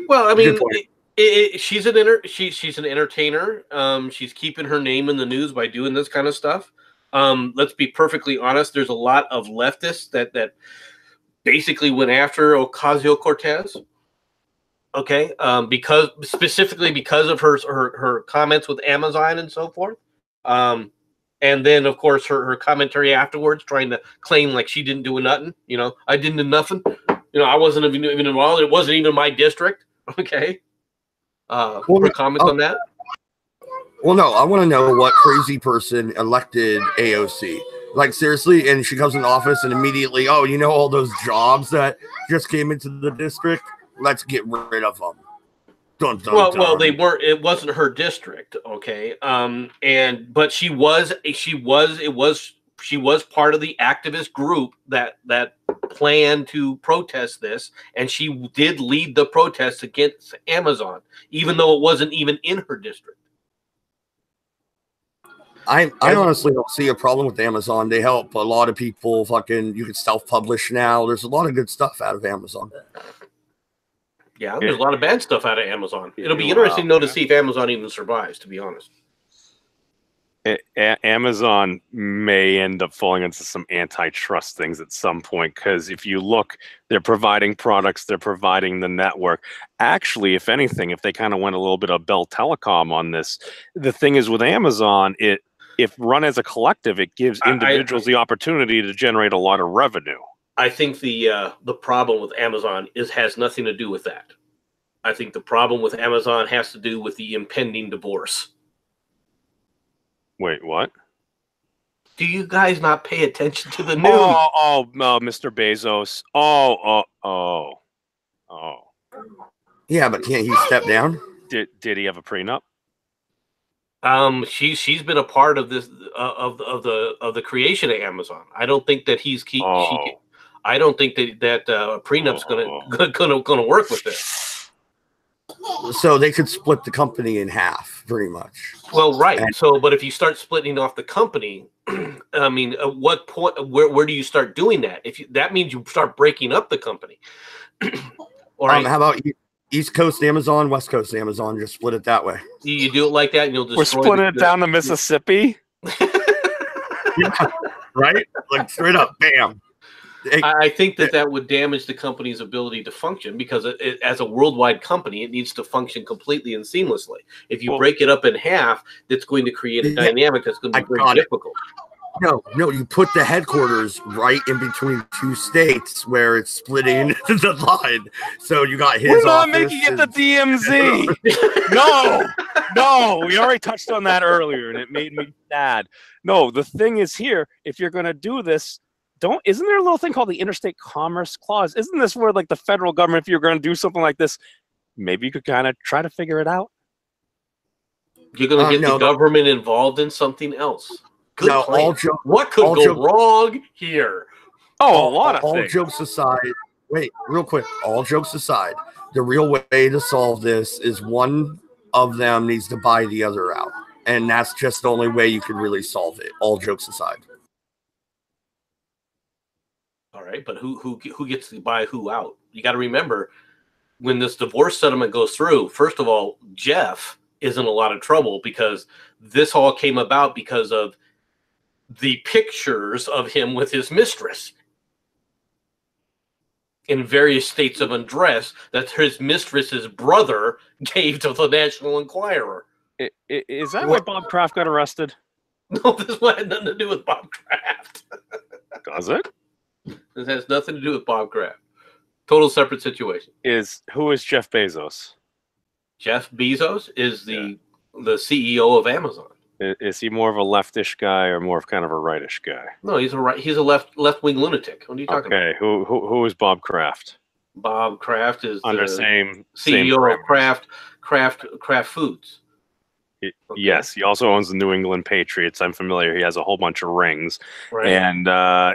Well, I mean, she's an entertainer. She's keeping her name in the news by doing this kind of stuff. Let's be perfectly honest. There's a lot of leftists that basically went after Ocasio-Cortez. Okay, specifically because of her comments with Amazon and so forth. And then, of course, her commentary afterwards, trying to claim like she didn't do nothing. You know, I didn't do nothing. You know, I wasn't even involved. It wasn't even my district. Okay. Her comments on that. Well, no, I want to know what crazy person elected AOC. Like seriously, and she comes in the office and immediately, oh, you know all those jobs that just came into the district? Let's get rid of them. Dun, dun, Well, dun. they weren't. It wasn't her district, okay. But she was part of the activist group that planned to protest this, and she did lead the protests against Amazon, even though it wasn't even in her district. I honestly don't see a problem with Amazon. They help a lot of people. Fucking, you can self-publish now. There's a lot of good stuff out of Amazon. Yeah, there's a lot of bad stuff out of Amazon. It'll be interesting, though, to see if Amazon even survives, to be honest. Amazon may end up falling into some antitrust things at some point, because if you look, they're providing products, they're providing the network. Actually, if anything, if they kind of went a little bit of Bell Telecom on this, the thing is with Amazon, if run as a collective, it gives individuals the opportunity to generate a lot of revenue. I think the problem with Amazon has nothing to do with that. I think the problem with Amazon has to do with the impending divorce. Wait, what? Do you guys not pay attention to the news? Mr. Bezos. Yeah, but can't he step down? Did he have a prenup? She's been a part of this of the creation of Amazon. I don't think that I don't think that prenup's gonna work with this. So they could split the company in half, pretty much. Well, right. But if you start splitting off the company, I mean, at what point? Where do you start doing that? That means you start breaking up the company. All right. How about East Coast Amazon, West Coast Amazon? Just split it that way. You do it like that, and you'll destroy. We're splitting it down to Mississippi. Yeah, right? Like straight up, bam. I think that would damage the company's ability to function, because as a worldwide company, it needs to function completely and seamlessly. If you break it up in half, that's going to create a dynamic that's going to be very difficult. No, you put the headquarters right in between two states where it's splitting the line. So you got his We're not office making it the DMZ. No, we already touched on that earlier, and it made me sad. No, the thing is here, if you're going to do this, isn't there a little thing called the Interstate Commerce Clause? Isn't this where, like, the federal government, if you're going to do something like this, maybe you could kind of try to figure it out? You're going to get the government involved in something else. What could go wrong here? Oh, a lot of all things. Jokes aside, wait, real quick. All jokes aside, the real way to solve this is one of them needs to buy the other out, and that's just the only way you can really solve it. All jokes aside. All right, but who gets to buy who out? You got to remember, when this divorce settlement goes through, first of all, Jeff is in a lot of trouble, because this all came about because of the pictures of him with his mistress in various states of undress that his mistress's brother gave to the National Enquirer. Is that why Bob Kraft got arrested? No, this one had nothing to do with Bob Kraft. Does it? This has nothing to do with Bob Kraft. Total separate situation. Who is Jeff Bezos? Jeff Bezos is the CEO of Amazon. Is he more of a leftish guy or more of kind of a rightish guy? No, he's a left-wing lunatic. What are you talking about? Okay, who is Bob Kraft? Bob Kraft is under the CEO of Kraft Foods. Okay. Yes, he also owns the New England Patriots. I'm familiar. He has a whole bunch of rings. Right. And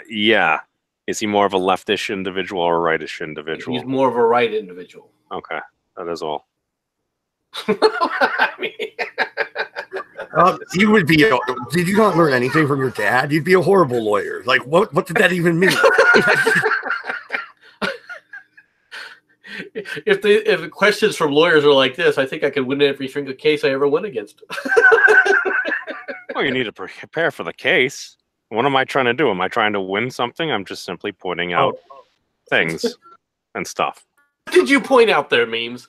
yeah, is he more of a leftish individual or a rightish individual? He's more of a right individual. Okay, that is all. I mean, you would be. Did you not learn anything from your dad? You'd be a horrible lawyer. Like, what did that even mean? If the questions from lawyers are like this, I think I could win every single case I ever win against. Well, you need to prepare for the case. What am I trying to do? Am I trying to win something? I'm just simply pointing out things and stuff. What did you point out there, memes?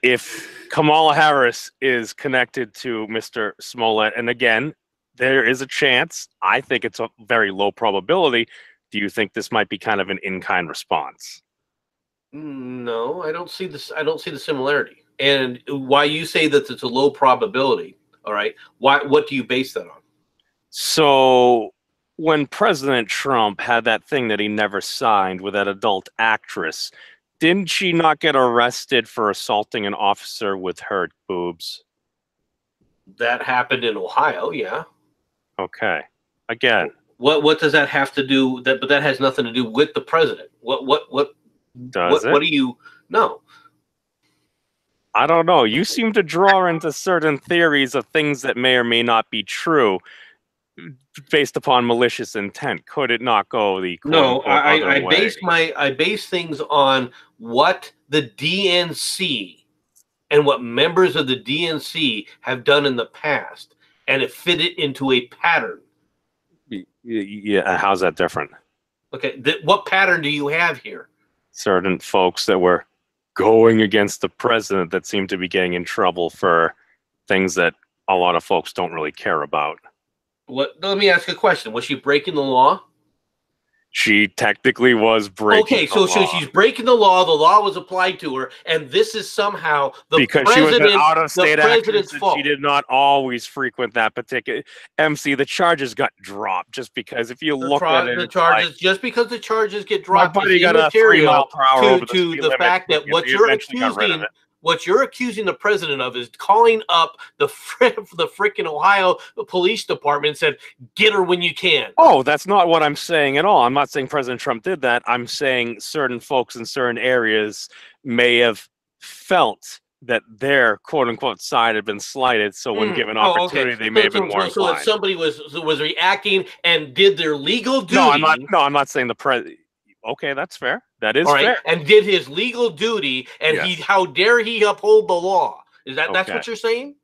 If Kamala Harris is connected to Mr. Smollett, and again, there is a chance, I think it's a very low probability, do you think this might be kind of an in-kind response? No, I don't see this. I don't see the similarity. And why you say that it's a low probability, all right? What do you base that on? So when President Trump had that thing that he never signed with that adult actress, didn't she not get arrested for assaulting an officer with her boobs? That happened in Ohio, yeah. Okay. Again, What does that have to do? But that has nothing to do with the president. What does it? What do you know? I don't know. You seem to draw into certain theories of things that may or may not be true based upon malicious intent. Could it not go the No, I way? base things on what the DNC and what members of the DNC have done in the past, and it fit it into a pattern. Yeah, how's that different? Okay, what pattern do you have here? Certain folks that were going against the president that seem to be getting in trouble for things that a lot of folks don't really care about. Let me ask you a question. Was she breaking the law? She technically was breaking Okay, the so law. she's breaking the law. The law was applied to her, and this is somehow because she was an out-of-state actress and she did not always frequent that particular MC. The charges got dropped just because if you look at it, the charges just because the charges get dropped, my buddy got a 3 mile per hour over the speed limit. Fact that what you're accusing the president of is calling up the freaking Ohio Police Department and said, "Get her when you can." Oh, that's not what I'm saying at all. I'm not saying President Trump did that. I'm saying certain folks in certain areas may have felt that their quote-unquote side had been slighted. So when given opportunity, they may have been more inclined. So if somebody was reacting and did their legal duty. I'm not saying the president. Okay, that's fair. That is fair. And did his legal duty, and how dare he uphold the law? Is that that's what you're saying?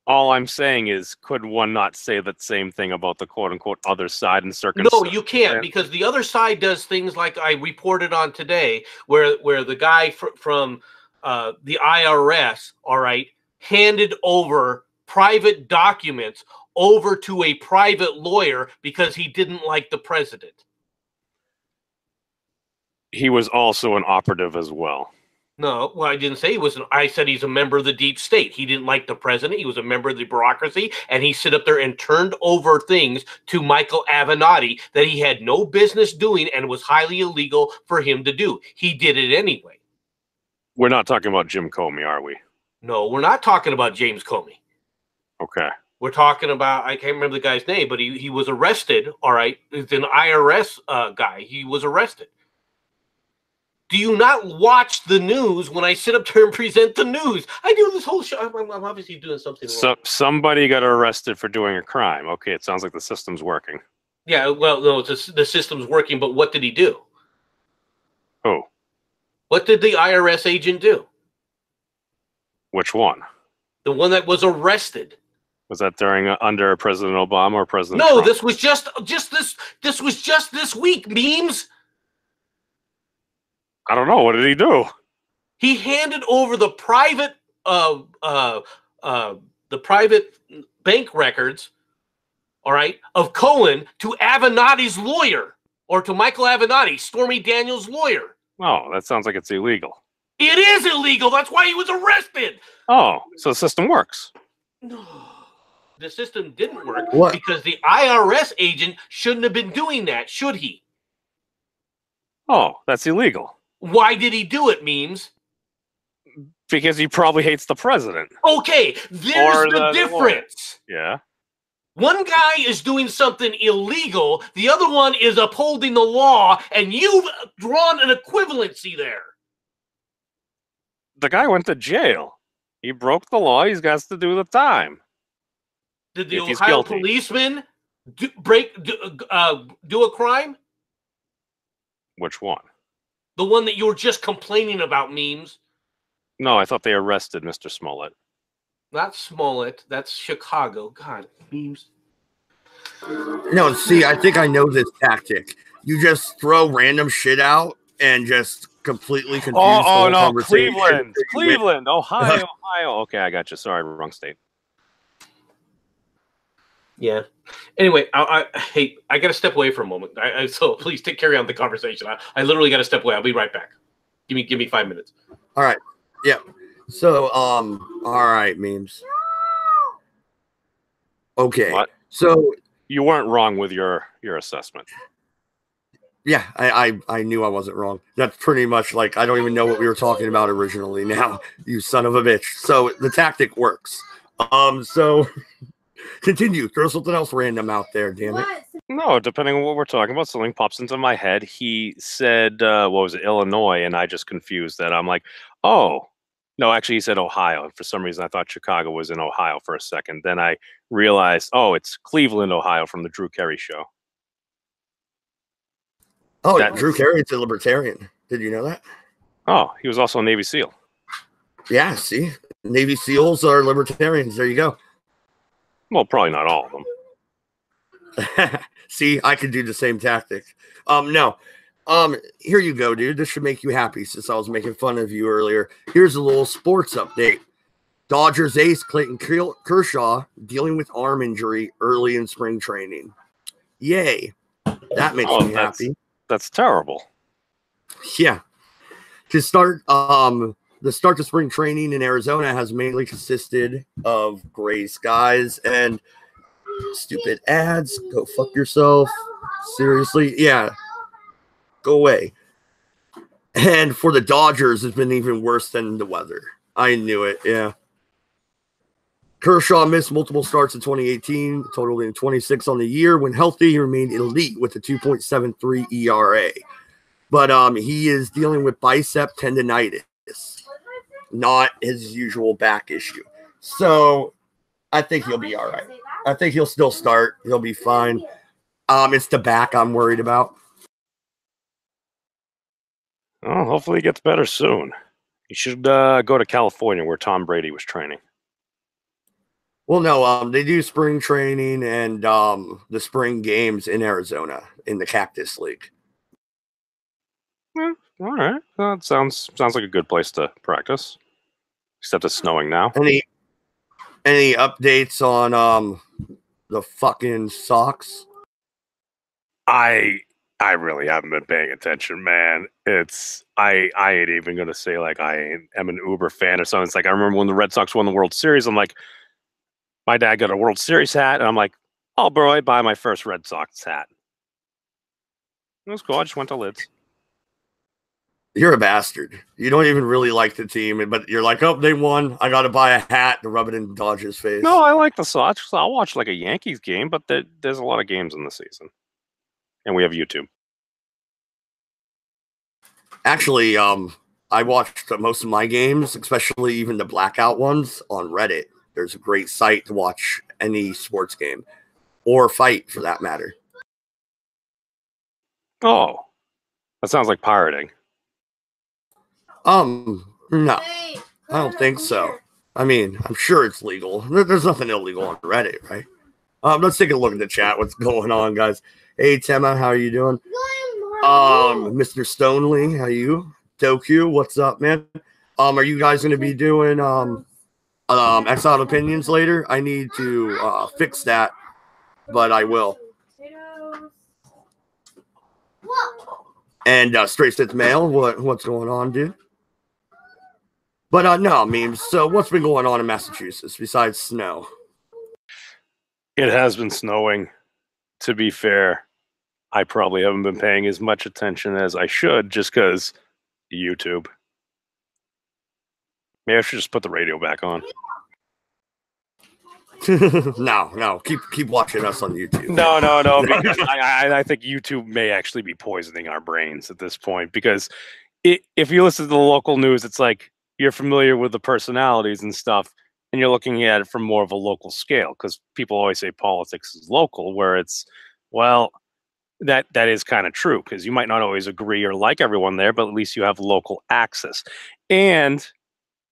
All I'm saying is, could one not say that same thing about the quote-unquote other side in circumstances? No, you can't, because the other side does things like I reported on today, where the guy from the IRS, handed over private documents over to a private lawyer because he didn't like the president. He was also an operative as well. No, well, I didn't say he was. I said he's a member of the deep state. He didn't like the president. He was a member of the bureaucracy, and he stood up there and turned over things to Michael Avenatti that he had no business doing and was highly illegal for him to do. He did it anyway. We're not talking about Jim Comey, are we? No, we're not talking about James Comey. Okay. We're talking about, I can't remember the guy's name, but he was arrested, all right? He's an IRS guy. He was arrested. Do you not watch the news when I sit up there and present the news? I do this whole show. I'm obviously doing something wrong. So somebody got arrested for doing a crime. Okay, it sounds like the system's working. Yeah, well, no, the system's working, but what did he do? Who? What did the IRS agent do? Which one? The one that was arrested. Was that during under President Obama or President Trump? No, this was just this week, memes. I don't know. What did he do? He handed over the private bank records, all right, of Cohen to Avenatti's lawyer, or to Michael Avenatti, Stormy Daniels' lawyer. Oh, that sounds like it's illegal. It is illegal. That's why he was arrested. Oh, so the system works. No, the system didn't work because the IRS agent shouldn't have been doing that, should he? Oh, that's illegal. Why did he do it, memes? Because he probably hates the president. Okay, there's the difference. Yeah. One guy is doing something illegal, the other one is upholding the law, and you've drawn an equivalency there. The guy went to jail. He broke the law. He's got to do the time. Did the Ohio policeman do a crime? Which one? The one that you were just complaining about, memes. No, I thought they arrested Mr. Smollett. Not Smollett. That's Chicago. God, memes. No, see, I think I know this tactic. You just throw random shit out and just completely confuse the whole conversation. Cleveland, Ohio. Okay, I got you. Sorry, wrong state. Yeah. Anyway, I got to step away for a moment. So please carry on the conversation. I literally got to step away. I'll be right back. Give me 5 minutes. All right. Yeah. So, all right, memes. Okay. What? So you weren't wrong with your assessment. yeah, I knew I wasn't wrong. That's pretty much like I don't even know what we were talking about originally now, you son of a bitch. So the tactic works. So continue. Throw something else random out there, damn it. No, depending on what we're talking about, something pops into my head. He said, what was it, Illinois, and I just confused that. I'm like, oh, no, actually he said Ohio. And for some reason I thought Chicago was in Ohio for a second. Then I realized, oh, it's Cleveland, Ohio from the Drew Carey show. Oh, Drew Carey's a libertarian. Did you know that? Oh, he was also a Navy SEAL. Yeah, see? Navy SEALs are libertarians. There you go. Well, probably not all of them. See, I could do the same tactic. No. Here you go, dude. This should make you happy since I was making fun of you earlier. Here's a little sports update. Dodgers ace Clayton Kershaw dealing with arm injury early in spring training. Yay. That makes me happy. That's terrible. Yeah. To start, the start to spring training in Arizona has mainly consisted of gray skies and stupid ads. Go fuck yourself. Seriously? Yeah. Go away. And for the Dodgers, it's been even worse than the weather. I knew it. Yeah. Kershaw missed multiple starts in 2018, totaling 26 on the year. When healthy, he remained elite with a 2.73 ERA. But he is dealing with bicep tendonitis, not his usual back issue. So I think he'll be all right. I think he'll still start. He'll be fine. It's the back I'm worried about. Well, hopefully he gets better soon. He should go to California where Tom Brady was training. Well, no, they do spring training and the spring games in Arizona in the Cactus League. All right. That sounds like a good place to practice. Except it's snowing now. Any updates on the fucking Sox? I really haven't been paying attention, man. I ain't even gonna say like I am an Uber fan or something. It's like I remember when the Red Sox won the World Series. I'm like, my dad got a World Series hat, and I'm like, oh, bro, I'd buy my first Red Sox hat. It was cool. I just went to Lids. You're a bastard. You don't even really like the team, but you're like, oh, they won. I got to buy a hat to rub it in Dodger's face. No, I like the Sox. I'll watch like a Yankees game, but there's a lot of games in the season. And we have YouTube. Actually, I watched most of my games, especially even the blackout ones, on Reddit. There's a great site to watch any sports game or fight for that matter. Oh, that sounds like pirating. No, I don't think so. I mean, I'm sure it's legal. There's nothing illegal on Reddit, right? Let's take a look at the chat. What's going on, guys? Hey, Tema, how are you doing? Mr. Stonely, how are you? Doku, what's up, man? Are you guys going to be doing Exiled Opinions later? I need to fix that, but I will. And Straight Stitch Mail, what's going on, dude? But no, memes. So what's been going on in Massachusetts besides snow? It has been snowing. To be fair, I probably haven't been paying as much attention as I should just because YouTube. Maybe I should just put the radio back on. No. Keep watching us on YouTube. No. Because I think YouTube may actually be poisoning our brains at this point. Because if you listen to the local news, it's like you're familiar with the personalities and stuff, and you're looking at it from more of a local scale. Because people always say politics is local, where it's, well, that is kind of true. Because you might not always agree or like everyone there, but at least you have local access. And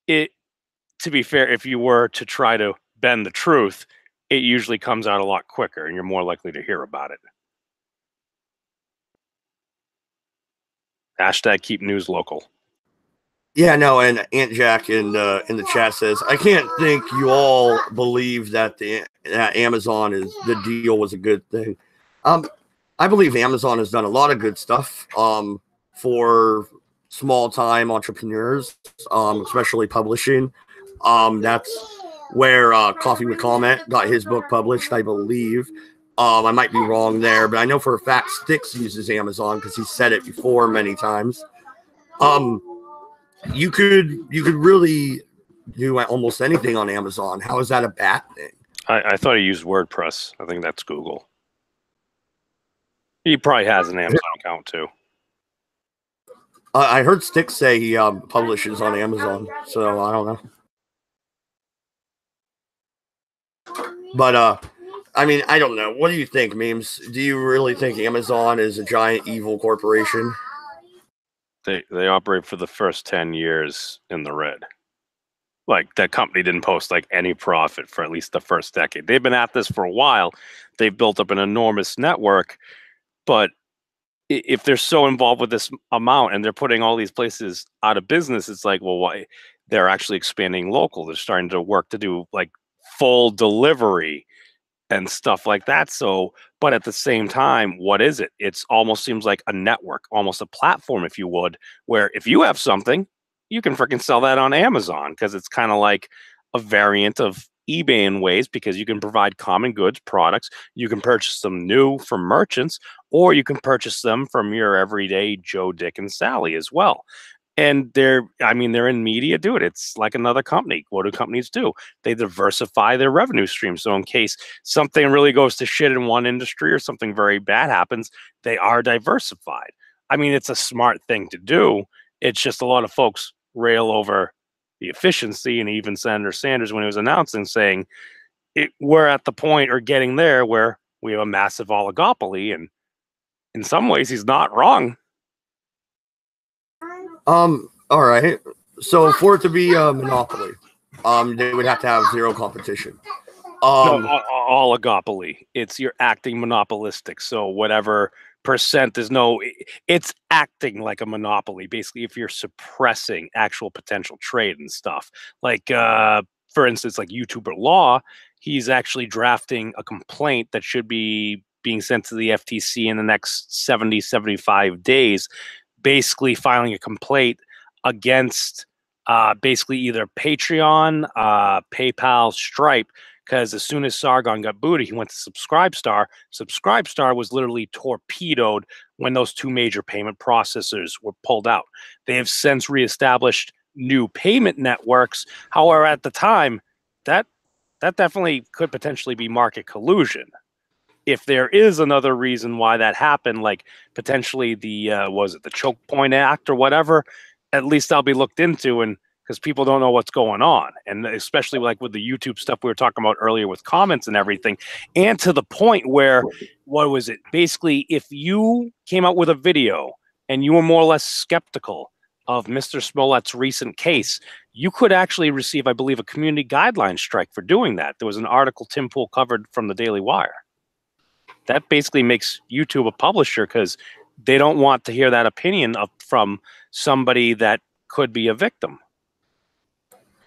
to be fair, if you were to try to bend the truth, it usually comes out a lot quicker and you're more likely to hear about it. Hashtag keep news local. Yeah, no, and Aunt Jack in the chat says, I can't think you all believe that that Amazon the deal was a good thing. I believe Amazon has done a lot of good stuff for small time entrepreneurs, especially publishing. That's where Coffee with Comment got his book published, I believe. I might be wrong there, but I know for a fact Styx uses Amazon because he said it before many times. You could really do almost anything on Amazon. How is that a bad thing? I thought he used WordPress. I think that's Google. He probably has an Amazon account too. I heard Styx say he publishes on Amazon, so I don't know. But I mean, I don't know. What do you think, Memes? Do you really think Amazon is a giant evil corporation? They operate for the first 10 years in the red. Like, that company didn't post like any profit for at least the first decade. They've been at this for a while. They've built up an enormous network, but if they're so involved with this amount and they're putting all these places out of business, it's like, well, why? They're actually expanding local. They're starting to work to do like full delivery and stuff like that. So, but at the same time, what is it? It's almost seems like a network, almost a platform, if you would, where if you have something, you can freaking sell that on Amazon, because it's kind of like a variant of eBay in ways, because you can provide common goods products. You can purchase them new from merchants, or you can purchase them from your everyday Joe, Dick, and Sally as well. And they're in media, dude. It's like another company. What do companies do? They diversify their revenue stream. So in case something really goes to shit in one industry or something very bad happens, they are diversified. I mean, it's a smart thing to do. It's just a lot of folks rail over the efficiency, and even Senator Sanders, when he was announcing, saying we're at the point or getting there where we have a massive oligopoly. And in some ways, he's not wrong. All right. So for it to be a monopoly, they would have to have zero competition. No, oligopoly. You're acting monopolistic. So whatever percent, it's acting like a monopoly. Basically, if you're suppressing actual potential trade and stuff, like for instance, like YouTuber Law, he's actually drafting a complaint that should be being sent to the FTC in the next 75 days, basically filing a complaint against basically either Patreon, PayPal, Stripe, because as soon as Sargon got booted, he went to Subscribestar. Subscribestar was literally torpedoed when those two major payment processors were pulled out. They have since reestablished new payment networks. However, at the time, that definitely could potentially be market collusion. If there is another reason why that happened, like potentially the the Choke Point Act or whatever, at least I'll be looked into, and because people don't know what's going on, and especially like with the YouTube stuff we were talking about earlier with comments and everything, and to the point where, what was it? Basically, if you came out with a video and you were more or less skeptical of Mr. Smollett's recent case, you could actually receive, I believe, a community guideline strike for doing that. There was an article Tim Pool covered from the Daily Wire. That basically makes YouTube a publisher, because they don't want to hear that opinion from somebody that could be a victim.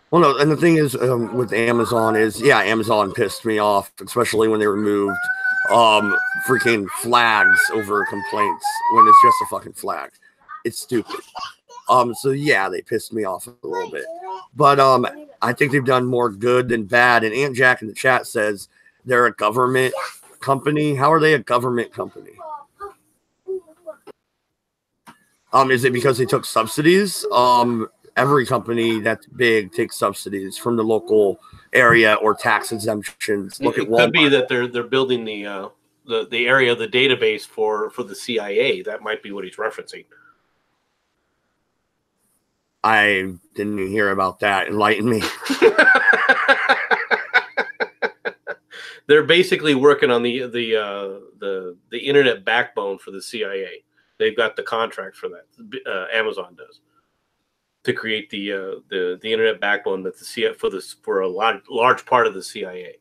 Well, no, and the thing is with Amazon is, yeah, Amazon pissed me off, especially when they removed freaking flags over complaints when it's just a fucking flag. It's stupid. So yeah, they pissed me off a little bit, but I think they've done more good than bad. And Aunt Jack in the chat says they're a government company. How are they a government company? Is it because they took subsidies? Every company that's big takes subsidies from the local area or tax exemptions. Look at Walmart. It could be that they're building the area of the database for the CIA. That might be what he's referencing. I didn't hear about that. Enlighten me. They're basically working on the internet backbone for the CIA. They've got the contract for that. Amazon does, to create the internet backbone that the CIA for a large part of the CIA.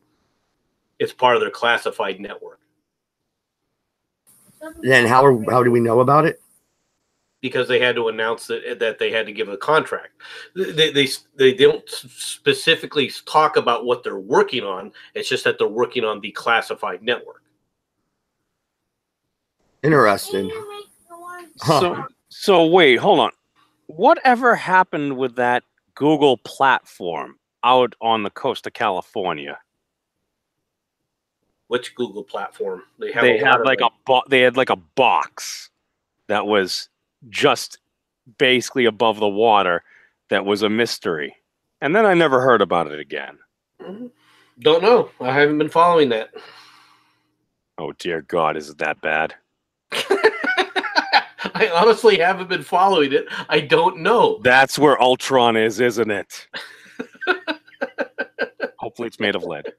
It's part of their classified network. Then how do we know about it? Because they had to announce that they had to give a contract. They don't specifically talk about what they're working on. It's just that they're working on the classified network. Interesting. Huh. So wait, hold on. Whatever happened with that Google platform? out on the coast of California. Which Google platform? They They had like a box that was just basically above the water that was a mystery. And then I never heard about it again. Don't know. I haven't been following that. Oh dear God, is it that bad? I honestly haven't been following it. I don't know. That's where Ultron is, isn't it? Hopefully it's made of lead.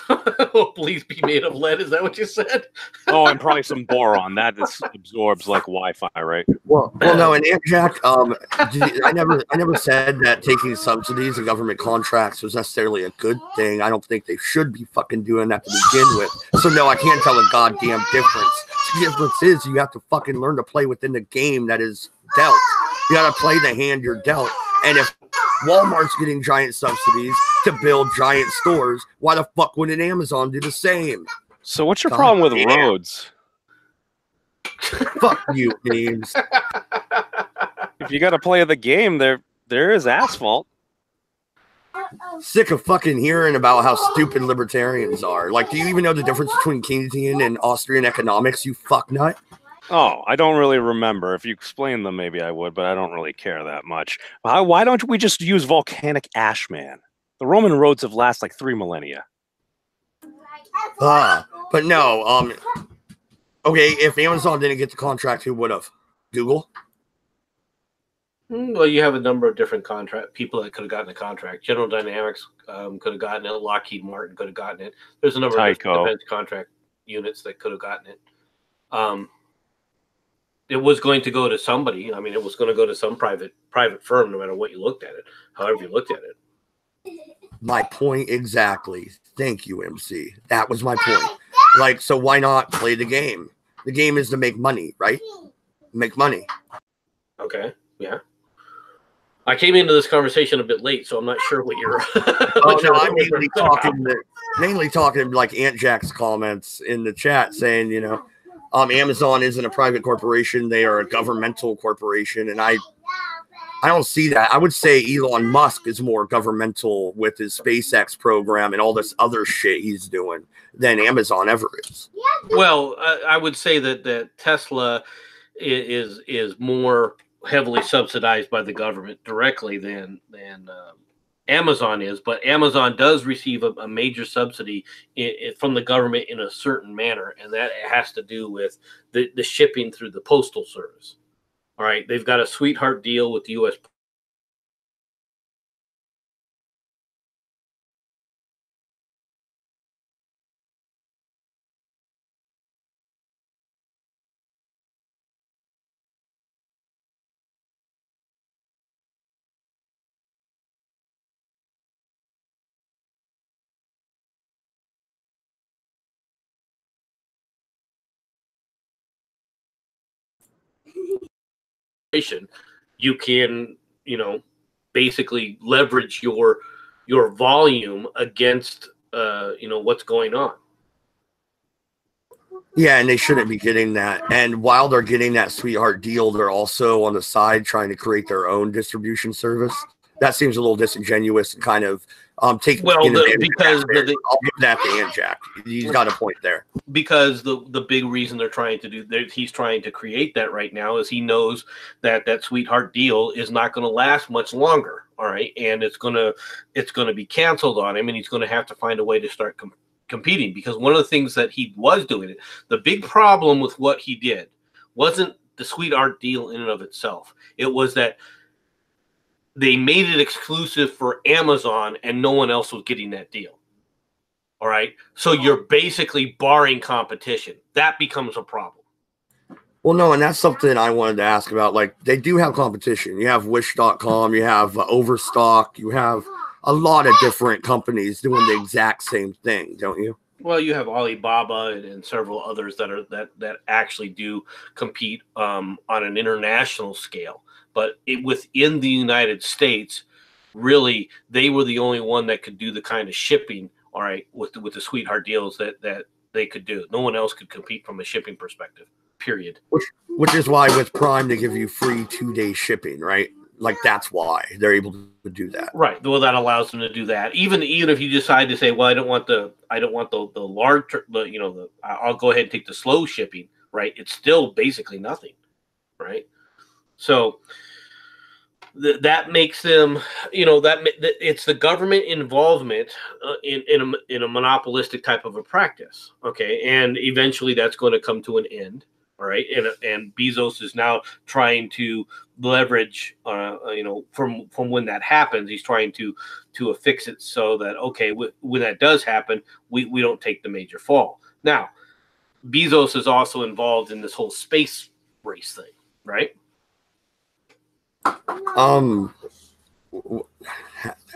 Oh, please be made of lead. Is that what you said? Oh, and probably some boron. That absorbs like Wi-Fi, right? Well, no, and Aunt Jack, I never said that taking subsidies and government contracts was necessarily a good thing. I don't think they should be fucking doing that to begin with. So no, I can't tell a goddamn difference. The difference is you have to fucking learn to play within the game that is dealt. You got to play the hand you're dealt. And if Walmart's getting giant subsidies to build giant stores, why the fuck wouldn't Amazon do the same? So what's your problem with roads? Fuck you, memes. If you got to play the game, there is asphalt. Sick of fucking hearing about how stupid libertarians are. Like, do you even know the difference between Keynesian and Austrian economics, you fucknut? Oh, I don't really remember. If you explain them, maybe I would, but I don't really care that much. Why don't we just use volcanic ash, man? The Roman roads have lasted like 3 millennia. But no, okay, if Amazon didn't get the contract, who would have? Google? Well, you have a number of different people that could have gotten a contract. General Dynamics could have gotten it. Lockheed Martin could have gotten it. There's a number of defense contract units that could have gotten it. It was going to go to somebody. I mean, it was going to go to some private firm, no matter what you looked at it, however you looked at it. My point exactly. Thank you, MC. That was my point. Like, so why not play the game? The game is to make money, right? Make money. Okay, yeah. I came into this conversation a bit late, so I'm not sure what you're. I'm mainly talking like Aunt Jack's comments in the chat saying, you know, Amazon isn't a private corporation; they are a governmental corporation, and I don't see that. I would say Elon Musk is more governmental with his SpaceX program and all this other shit he's doing than Amazon ever is. Well, I would say that Tesla is more heavily subsidized by the government directly than Amazon is, but Amazon does receive a major subsidy from the government in a certain manner, and that has to do with the shipping through the postal service. All right, they've got a sweetheart deal with the U.S. You can, basically leverage your volume against, what's going on. Yeah, and they shouldn't be getting that. And while they're getting that sweetheart deal, they're also on the side trying to create their own distribution service. That seems a little disingenuous and kind of take. Well, because I'll give that to Aunt Jack. He's got a point there. Because the big reason they're trying to he's trying to create that right now is he knows that sweetheart deal is not going to last much longer. All right, and it's gonna be canceled on him, and he's going to have to find a way to start competing. Because one of the things that he was doing, the big problem with what he did wasn't the sweetheart deal in and of itself. It was that they made it exclusive for Amazon and no one else was getting that deal. All right. So you're basically barring competition. That becomes a problem. Well, no, and that's something I wanted to ask about. Like, they do have competition. You have Wish.com, you have Overstock, you have a lot of different companies doing the exact same thing, don't you? Well, you have Alibaba and several others that actually do compete on an international scale. But within the United States, really, they were the only one that could do the kind of shipping, all right, with the sweetheart deals that they could do. No one else could compete from a shipping perspective, period. Which is why with Prime, they give you free 2-day shipping, right? Like that's why they're able to do that. Right. Well, that allows them to do that. Even if you decide to say, well, I don't want the large, I'll go ahead and take the slow shipping. Right. It's still basically nothing. Right. So that makes them, it's the government involvement in a monopolistic type of a practice. Okay. And eventually that's going to come to an end. All right. And Bezos is now trying to leverage, from when that happens, he's trying to affix it so that, okay, when that does happen, we don't take the major fall. Now, Bezos is also involved in this whole space race thing, right?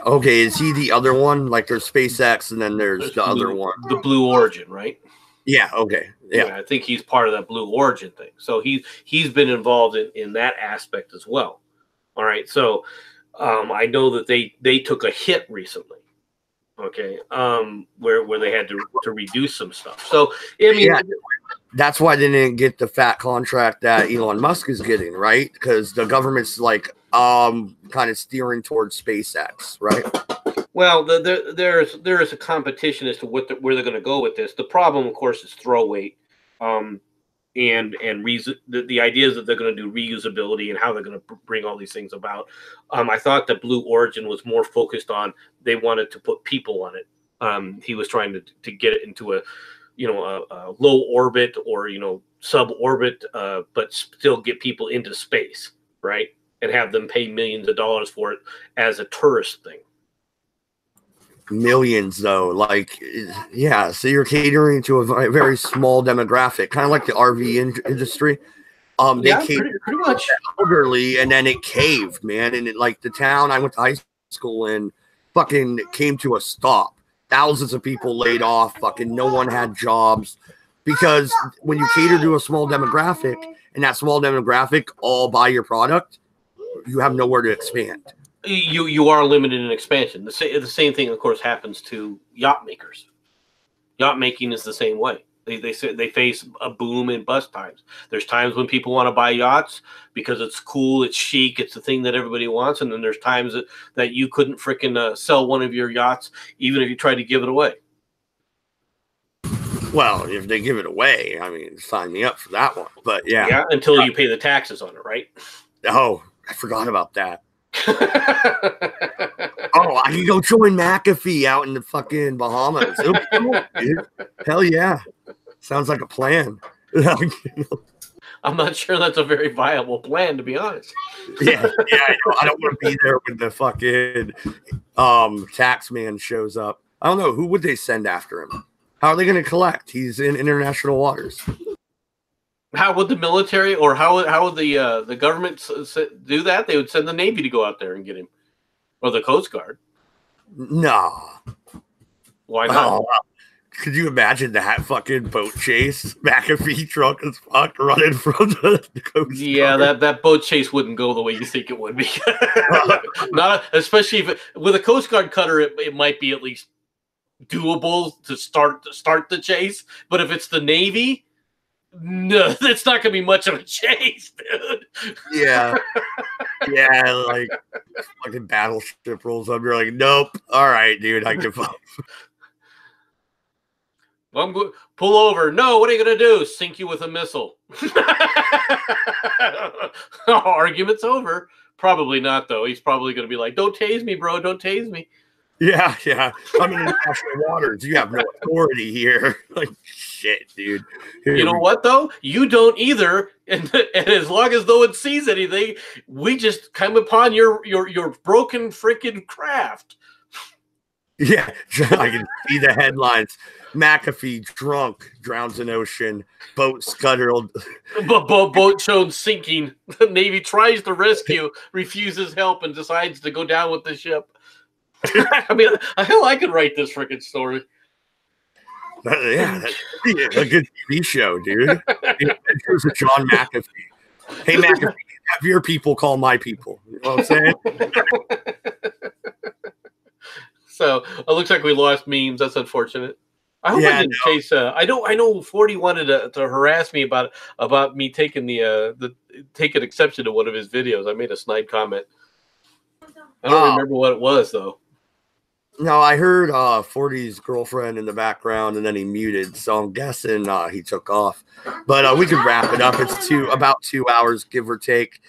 Okay, is he the other one? Like there's SpaceX and then there's the other one. The Blue Origin, right? Yeah, okay. Yeah. I think he's part of that Blue Origin thing. So he's been involved in that aspect as well. All right. So I know that they took a hit recently. Okay. Where they had to reduce some stuff. So I mean, that's why they didn't get the fat contract that Elon Musk is getting, right? Because the government's like kind of steering towards SpaceX, right? Well, there is a competition as to where they're going to go with this. The problem, of course, is throw weight, and the idea is that they're going to do reusability and how they're going to bring all these things about. I thought that Blue Origin was more focused on they wanted to put people on it. He was trying to get it into a low orbit or sub-orbit, but still get people into space, right? And have them pay millions of dollars for it as a tourist thing. Millions though, like, yeah, so you're catering to a very small demographic, kind of like the RV industry. They catered pretty much elderly, and then it caved, man. And like the town I went to high school in fucking came to a stop. Thousands of people laid off, fucking no one had jobs, because when you cater to a small demographic and that small demographic all buy your product, you have nowhere to expand. You are limited in expansion. The same thing, of course, happens to yacht makers. Yacht making is the same way. They face a boom in bust times. There's times when people want to buy yachts because it's cool, it's chic, it's the thing that everybody wants, and then there's times that you couldn't frickin' sell one of your yachts even if you tried to give it away. Well, if they give it away, I mean, sign me up for that one. But yeah, until you pay the taxes on it, right? Oh, I forgot about that. Oh, I can go join McAfee out in the fucking Bahamas. It'll be cool, dude. Hell yeah. Sounds like a plan. I'm not sure that's a very viable plan, to be honest. Yeah, I don't want to be there when the fucking tax man shows up. I don't know. Who would they send after him? How are they going to collect? He's in international waters. How would the military or how would the government do that? They would send the Navy to go out there and get him, or the Coast Guard. No. Why not? Oh, could you imagine that fucking boat chase? McAfee drunk as fuck running from the Coast Guard. That boat chase wouldn't go the way you think it would be. Not especially with a Coast Guard cutter, it might be at least doable to start the chase. But if it's the Navy, no, it's not going to be much of a chase, dude. Yeah. Yeah, like fucking battleship rolls up. You're like, nope. All right, dude, I give up. I'm going pull over. No, what are you going to do? Sink you with a missile. Argument's over. Probably not, though. He's probably going to be like, don't tase me, bro. Don't tase me. Yeah. I'm in international waters. You have no authority here. Like, shit, dude. You know what, though? You don't either. And as long as no one sees anything, we just come upon your broken freaking craft. Yeah, I can see the headlines. McAfee drunk, drowns in ocean, boat scuttled. Boat shown sinking. The Navy tries to rescue, refuses help, and decides to go down with the ship. I mean, hell, I could write this freaking story. Yeah, a good TV show, dude. The Adventures of John McAfee. Hey, McAfee, have your people call my people. You know what I'm saying? So it looks like we lost memes. That's unfortunate. I hope I didn't chase. I know 40 wanted to harass me about me taking taking exception to one of his videos. I made a snide comment. I don't remember what it was though. No, I heard 40's girlfriend in the background, and then he muted. So I'm guessing he took off. But we could wrap it up. It's about 2 hours, give or take.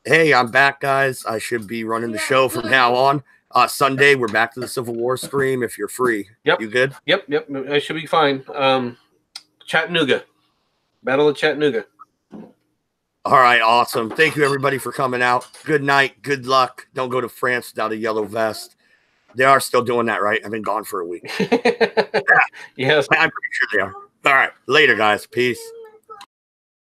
Hey, I'm back, guys. I should be running the show from now on. Sunday, we're back to the Civil War stream. If you're free, Yep. You good? Yep. I should be fine. Chattanooga, Battle of Chattanooga. All right, awesome. Thank you, everybody, for coming out. Good night. Good luck. Don't go to France without a yellow vest. They are still doing that, right? I've been gone for a week. Yes. I'm pretty sure they are. All right. Later, guys. Peace.